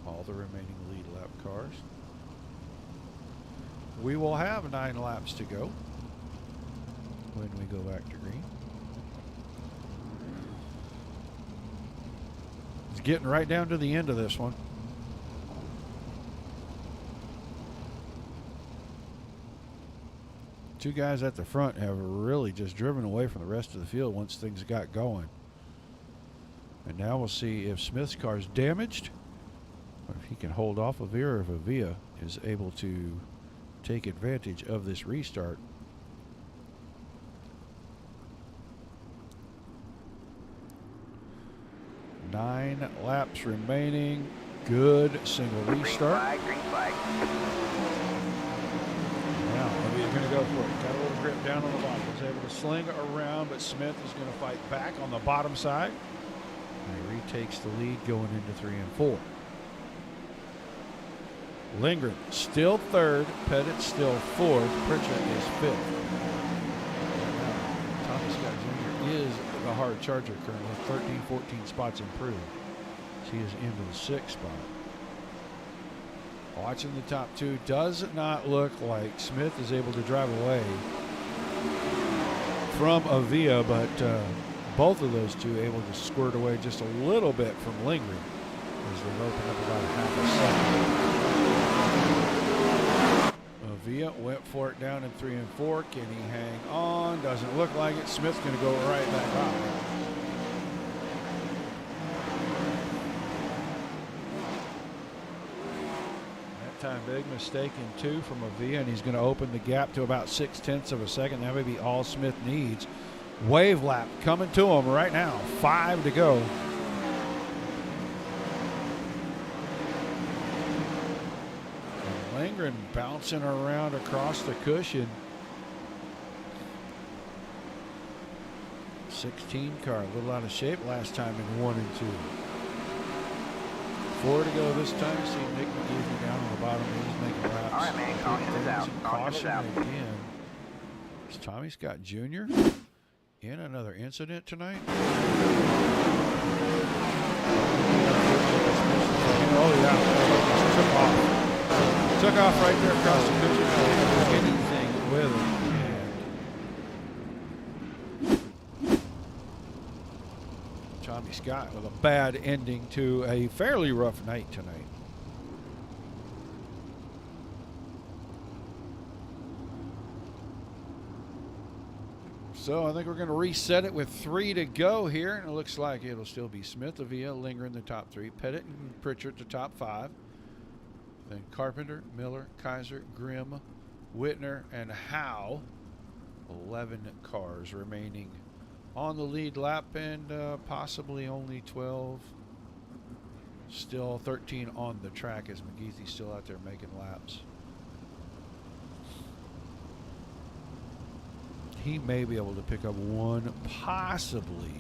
All the remaining lead lap cars. We will have 9 laps to go when we go back to green. It's getting right down to the end of this one. Two guys at the front have really just driven away from the rest of the field once things got going. And now we'll see if Smith's car is damaged, or if he can hold off Avila, or if Avila is able to take advantage of this restart. Nine laps remaining. Good single restart. Green flag. Now, Avila's going to go for it. Got a little grip down on the bottom. Was able to sling around, but Smith is going to fight back on the bottom side. And he retakes the lead going into 3 and 4. Lindgren still third, Pettit still fourth, Pritchard is 5th. Tommy Scott Jr. is the hard charger currently, 13, 14 spots improved. So he is into the 6th spot. Watching the top 2, does not look like Smith is able to drive away from Avila, but both of those two able to squirt away just a little bit from Lindgren as they've opened up about a half a second. Avila went for it down in 3 and 4. Can he hang on? Doesn't look like it. Smith's going to go right back up. That time, big mistake in 2 from Avila, and he's going to open the gap to about 0.6 of a second. That may be all Smith needs. Wave lap coming to him right now. 5 to go. Lindgren bouncing around across the cushion. 16 car, a little out of shape last time in 1 and 2. 4 to go this time. You see Nick McGeethy down on the bottom. He's making laps. All right, man. Caution is out. Caution again. It's Tommy Scott Jr. in another incident tonight. Oh, yeah. Took off right there across the picture. Not able to do anything with it. And Tommy Scott with a bad ending to a fairly rough night tonight. So I think we're going to reset it with 3 to go here, and it looks like it'll still be Smith, Avila, Linger in the top 3, Pettit and Pritchard the top 5, then Carpenter, Miller, Kaiser, Grimm, Whitner, and Howe. 11 cars remaining on the lead lap, and possibly only 12. Still 13 on the track as McGeethe's still out there making laps. He may be able to pick up one, possibly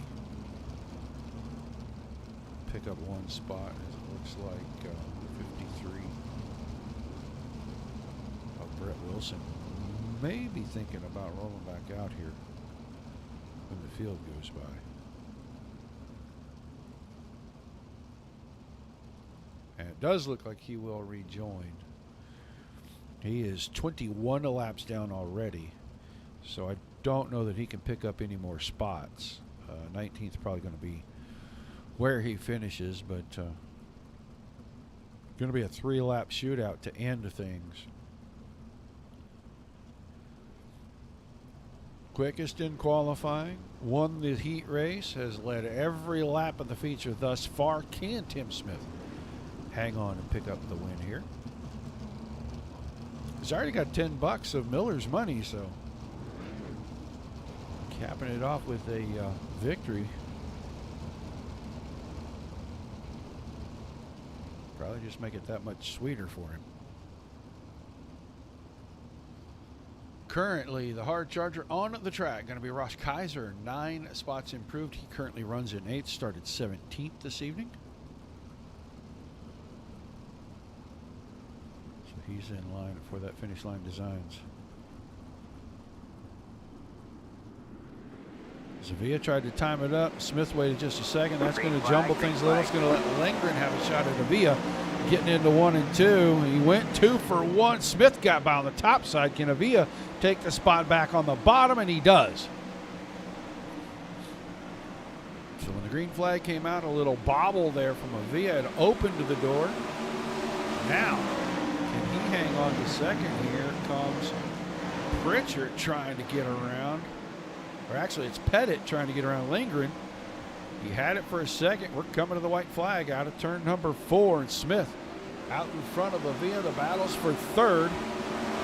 pick up one spot, as it looks like 53 of Brett Wilson may be thinking about rolling back out here when the field goes by. And it does look like he will rejoin. He is 21 laps down already, so I don't know that he can pick up any more spots. 19th probably going to be where he finishes, but going to be a 3-lap shootout to end things. Quickest in qualifying, won the heat race, has led every lap of the feature thus far. Can Tim Smith hang on and pick up the win here? He's already got $10 of Miller's money, so capping it off with a victory. Probably just make it that much sweeter for him. Currently, the hard charger on the track going to be Ross Kaiser, 9 spots improved. He currently runs in 8th, started 17th this evening. So he's in line for that finish line designs. Zavia tried to time it up. Smith waited just a second. That's going to jumble things a little. It's going to let Lindgren have a shot at Avila, getting into 1 and 2. He went 2 for 1. Smith got by on the top side. Can Avila take the spot back on the bottom? And he does. So when the green flag came out, a little bobble there from Avila. It opened the door. Now, can he hang on to second? Here comes Pritchard trying to get around. Or actually, it's Pettit trying to get around Lindgren. He had it for a second. We're coming to the white flag out of turn number 4. And Smith out in front of Avila. The battle's for 3rd.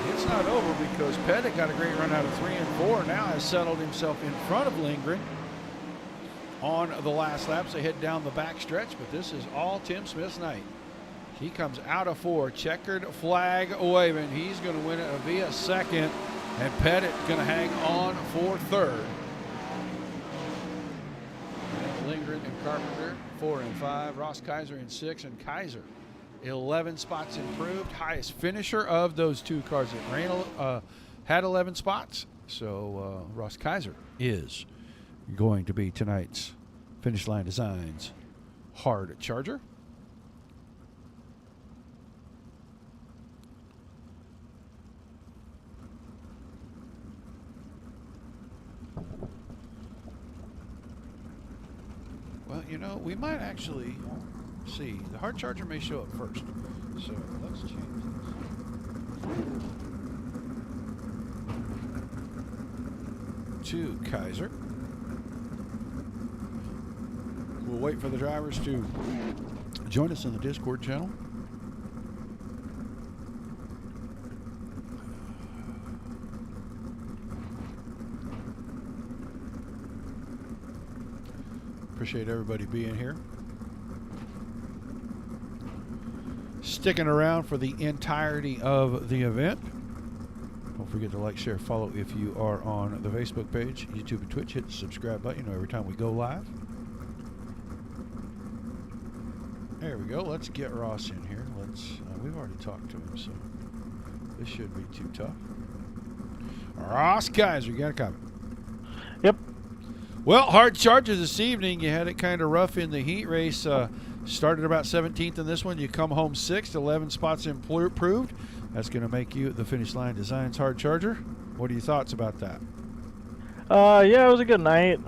It's not over because Pettit got a great run out of 3 and 4. Now has settled himself in front of Lindgren on the last laps. They head down the back stretch, but this is all Tim Smith's night. He comes out of 4. Checkered flag waving. He's going to win it. Avila 2nd. And Pettit going to hang on for 3rd. And Lindgren and Carpenter 4 and 5. Ross Kaiser in 6, and Kaiser 11 spots improved. Highest finisher of those 2 cars that ran had 11 spots. So Ross Kaiser is going to be tonight's Finish Line Designs hard charger. Well, you know, we might actually see. The hard charger may show up first. So let's change this to Kaiser. We'll wait for the drivers to join us in the Discord channel. Appreciate everybody being here. Sticking around for the entirety of the event. Don't forget to like, share, follow if you are on the Facebook page, YouTube, and Twitch. Hit the subscribe button, you know, every time we go live. There we go. Let's get Ross in here. We've already talked to him, so this should be too tough. Ross Kaiser, you got a comment? Yep. Well, hard charges this evening. You had it kind of rough in the heat race. Started about 17th in this one. You come home 6th, 11 spots improved. That's going to make you the Finish Line Designs hard charger. What are your thoughts about that? Yeah, it was a good night.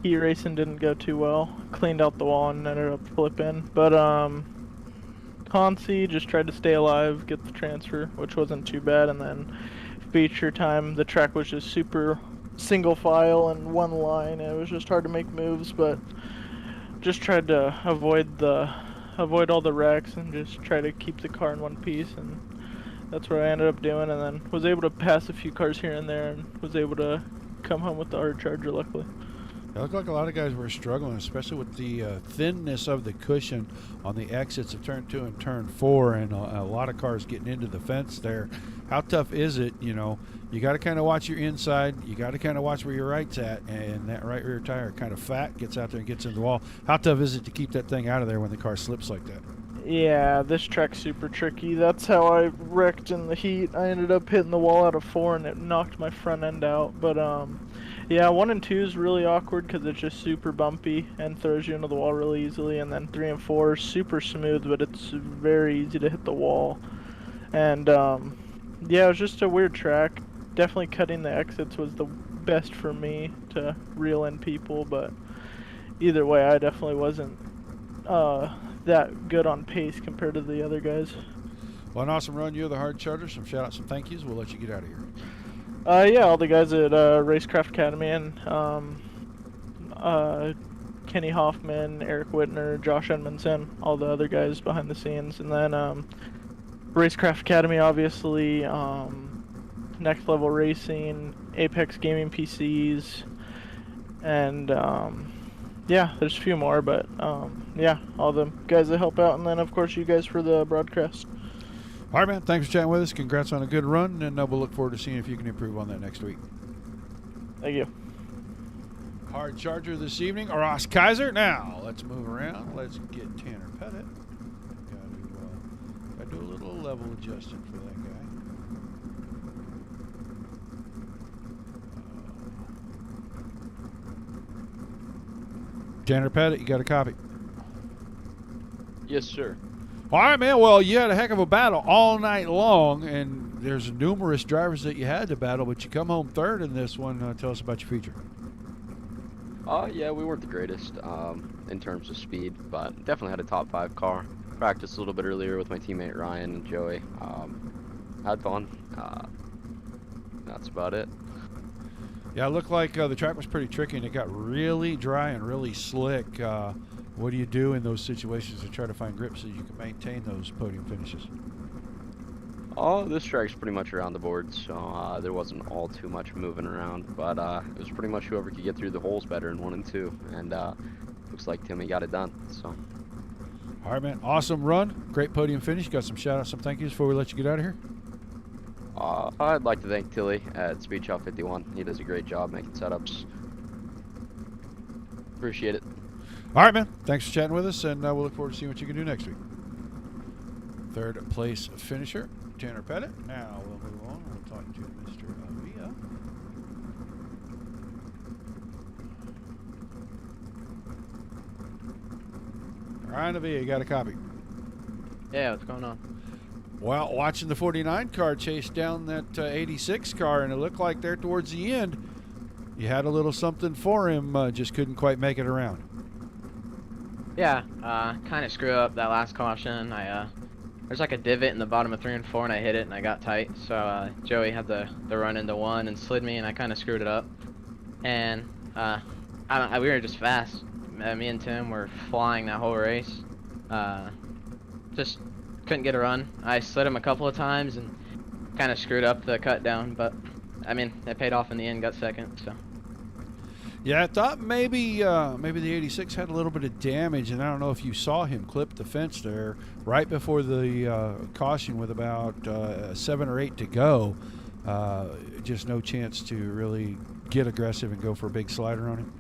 Heat racing didn't go too well. Cleaned out the wall and ended up flipping. But Concy just tried to stay alive, get the transfer, which wasn't too bad. And then feature time, the track was just super single file and one line. It was just hard to make moves, but just tried to avoid all the wrecks and just try to keep the car in one piece, and that's what I ended up doing. And then was able to pass a few cars here and there, and was able to come home with the hard charger, luckily. It looked like a lot of guys were struggling, especially with the thinness of the cushion on the exits of turn 2 and turn 4, and a lot of cars getting into the fence there. How tough is it? You know, you got to kind of watch your inside. You got to kind of watch where your right's at, and that right rear tire kind of fat, gets out there and gets into the wall. How tough is it to keep that thing out of there when the car slips like that? Yeah, this track's super tricky. That's how I wrecked in the heat. I ended up hitting the wall out of 4, and it knocked my front end out. But yeah, 1 and 2 is really awkward because it's just super bumpy and throws you into the wall really easily. And then 3 and 4 is super smooth, but it's very easy to hit the wall. And yeah, it was just a weird track. Definitely cutting the exits was the best for me to reel in people, but either way, I definitely wasn't that good on pace compared to the other guys. Well, an awesome run. You're the hard charger. Some shout outs, some thank yous. We'll let you get out of here. Yeah, all the guys at Racecraft Academy and Kenny Hoffman, Eric Whitner, Josh Edmondson, all the other guys behind the scenes. And then Racecraft Academy, obviously, Next Level Racing, Apex Gaming PCs, and yeah, there's a few more, but yeah, all the guys that help out, and then of course you guys for the broadcast. All right, man. Thanks for chatting with us. Congrats on a good run, and we'll look forward to seeing if you can improve on that next week. Thank you. Hard charger this evening, Ross Kaiser. Now, let's move around. Let's get Tanner Pettit. Got to do a little level adjusting for that guy. Tanner Pettit, you got a copy? Yes, sir. All right, man. Well, you had a heck of a battle all night long, and there's numerous drivers that you had to battle, but you come home third in this one. Tell us about your feature. Yeah, we weren't the greatest in terms of speed, but definitely had a top 5 car. Practiced a little bit earlier with my teammate Ryan and Joey. Had fun. That's about it. Yeah, it looked like the track was pretty tricky, and it got really dry and really slick. What do you do in those situations to try to find grip so you can maintain those podium finishes? Oh, this track's pretty much around the board, so there wasn't all too much moving around, but it was pretty much whoever could get through the holes better in 1 and 2, and looks like Timmy got it done. So. All right, man. Awesome run. Great podium finish. Got some shout-outs, some thank yous before we let you get out of here? I'd like to thank Tilly at Speed Shop 51. He does a great job making setups. Appreciate it. All right, man. Thanks for chatting with us, and we'll look forward to seeing what you can do next week. Third place finisher, Tanner Pettit. Now we'll move on. We'll talk to Mr. Avia. Ryan Avia, you got a copy? Yeah, what's going on? Well, watching the 49 car chase down that 86 car, and it looked like there towards the end, you had a little something for him, just couldn't quite make it around. Yeah, kind of screw up that last caution. There's like a divot in the bottom of 3 and 4, and I hit it, and I got tight. So Joey had the run into 1 and slid me, and I kind of screwed it up. And we were just fast. Me and Tim were flying that whole race. Just couldn't get a run. I slid him a couple of times and kind of screwed up the cut down, but I mean, it paid off in the end. Got second, so. Yeah, I thought maybe the 86 had a little bit of damage, and I don't know if you saw him clip the fence there right before the caution with about 7 or 8 to go. Just no chance to really get aggressive and go for a big slider on him.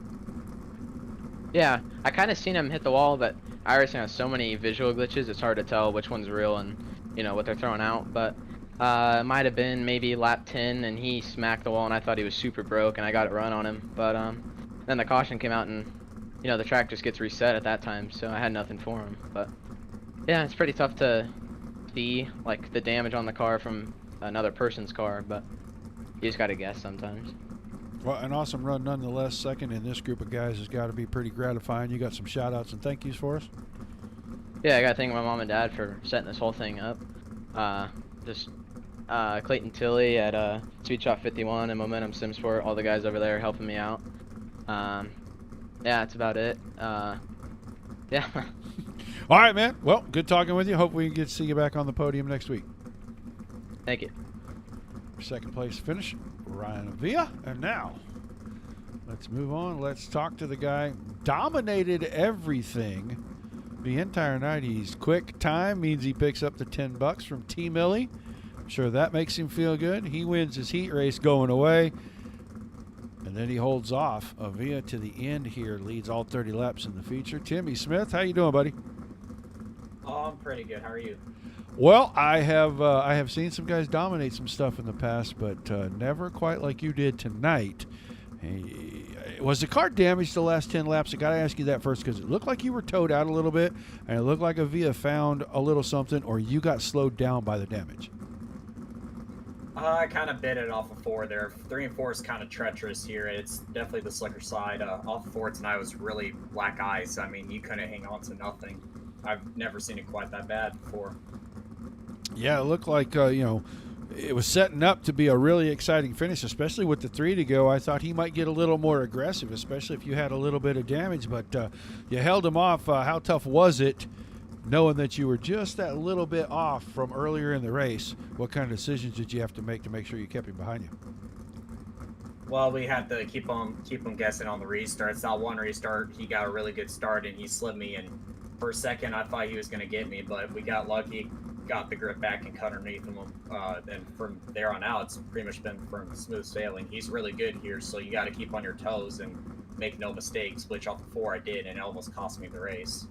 Yeah, I kind of seen him hit the wall, but iRacing has so many visual glitches, it's hard to tell which one's real and, you know, what they're throwing out. But it might have been maybe lap 10, and he smacked the wall, and I thought he was super broke, and I got it run on him. But then the caution came out, and the track just gets reset at that time, so I had nothing for him. But yeah, it's pretty tough to see like the damage on the car from another person's car, but you just gotta guess sometimes. Well, an awesome run nonetheless. Second in this group of guys has got to be pretty gratifying. You got some shout outs and thank yous for us? Yeah, I gotta thank my mom and dad for setting this whole thing up. Just Clayton Tilley at Speed Shop 51 and Momentum Simsport, all the guys over there helping me out. Yeah, that's about it. Yeah. All right, man. Well, good talking with you. Hope we get to see you back on the podium next week. Thank you. Second place finish, Ryan Villa. And now, let's move on. Let's talk to the guy dominated everything the entire night. He's quick. Time means he picks up the $10 from T. Millie. I'm sure that makes him feel good. He wins his heat race going away. And then he holds off. Avia to the end here, leads all 30 laps in the feature. Timmy Smith, how you doing, buddy? Oh, I'm pretty good. How are you? Well, I have seen some guys dominate some stuff in the past, but never quite like you did tonight. Hey, was the car damaged the last 10 laps? I got to ask you that first because it looked like you were towed out a little bit, and it looked like Avia found a little something, or you got slowed down by the damage. I kind of bit it off of 4 there. 3 and 4 is kind of treacherous here. It's definitely the slicker side. Off of 4 tonight was really black ice. I mean, you couldn't hang on to nothing. I've never seen it quite that bad before. Yeah, it looked like, it was setting up to be a really exciting finish, especially with the 3 to go. I thought he might get a little more aggressive, especially if you had a little bit of damage, but you held him off. How tough was it, knowing that you were just that little bit off from earlier in the race? What kind of decisions did you have to make sure you kept him behind you? Well, we had to keep him guessing on the restarts. That one restart, he got a really good start, and he slid me. And for a second, I thought he was going to get me, but we got lucky, got the grip back and cut underneath him. And from there on out, it's pretty much been from smooth sailing. He's really good here, so you got to keep on your toes and make no mistakes, which off the 4 I did, and it almost cost me the race.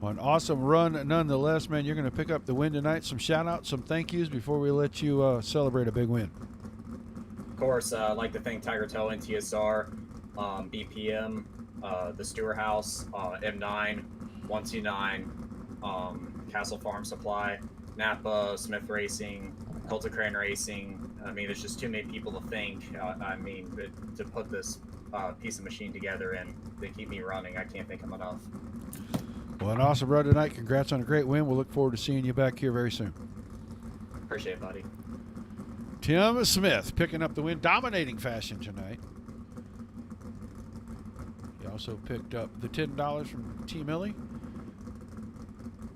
Well, an awesome run nonetheless, man. You're going to pick up the win tonight. Some shout-outs, some thank yous before we let you celebrate a big win. Of course, I'd like to thank Tiger Toe and TSR, BPM, the Stewart House, M9, 129, Castle Farm Supply, Napa, Smith Racing, Colton Crane Racing. I mean, there's just too many people to thank. To put this piece of machine together and they keep me running, I can't thank them enough. Well, an awesome run tonight. Congrats on a great win. We'll look forward to seeing you back here very soon. Appreciate it, buddy. Tim Smith picking up the win, dominating fashion tonight. He also picked up the $10 from T. Millie.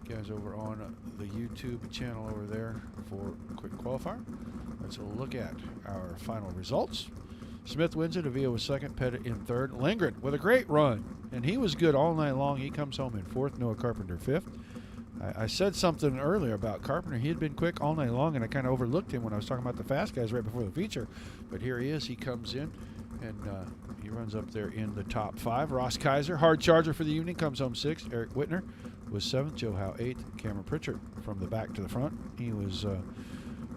Guys over on the YouTube channel over there for a quick qualifier. Let's look at our final results. Smith wins it. Avila was second. Pettit in third. Lindgren with a great run, and he was good all night long. He comes home in fourth. Noah Carpenter fifth. I said something earlier about Carpenter. He had been quick all night long, and I kind of overlooked him when I was talking about the fast guys right before the feature. But here he is. He comes in, and he runs up there in the top 5. Ross Kaiser, hard charger for the evening, comes home 6th. Eric Whitner was 7th. Joe Howe 8th. Cameron Pritchard from the back to the front. He was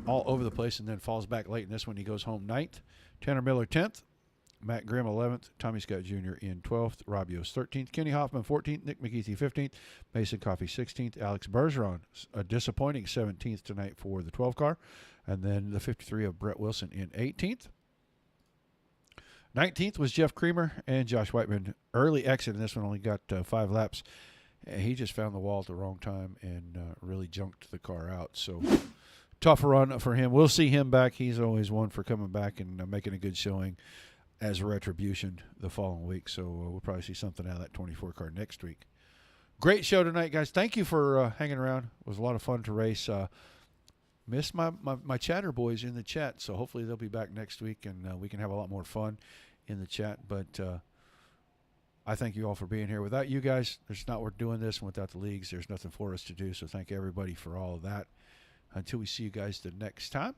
all over the place and then falls back late in this one. He goes home 9th. Tanner Miller 10th. Matt Grimm 11th. Tommy Scott Jr. in 12th. Rob Yost 13th. Kenny Hoffman 14th. Nick McGeethy 15th. Mason Coffey 16th. Alex Bergeron, a disappointing 17th tonight for the 12 car. And then the 53 of Brett Wilson in 18th. 19th was Jeff Creamer and Josh Whiteman. Early exit in this one, only got 5 laps. He just found the wall at the wrong time and really junked the car out. So tough run for him. We'll see him back. He's always one for coming back and making a good showing as retribution the following week. So we'll probably see something out of that 24 car next week. Great show tonight, guys. Thank you for hanging around. It was a lot of fun to race. Missed my chatter boys in the chat, so hopefully they'll be back next week and we can have a lot more fun in the chat. But I thank you all for being here. Without you guys, it's not worth doing this. And without the leagues, there's nothing for us to do. So thank everybody for all of that. Until we see you guys the next time,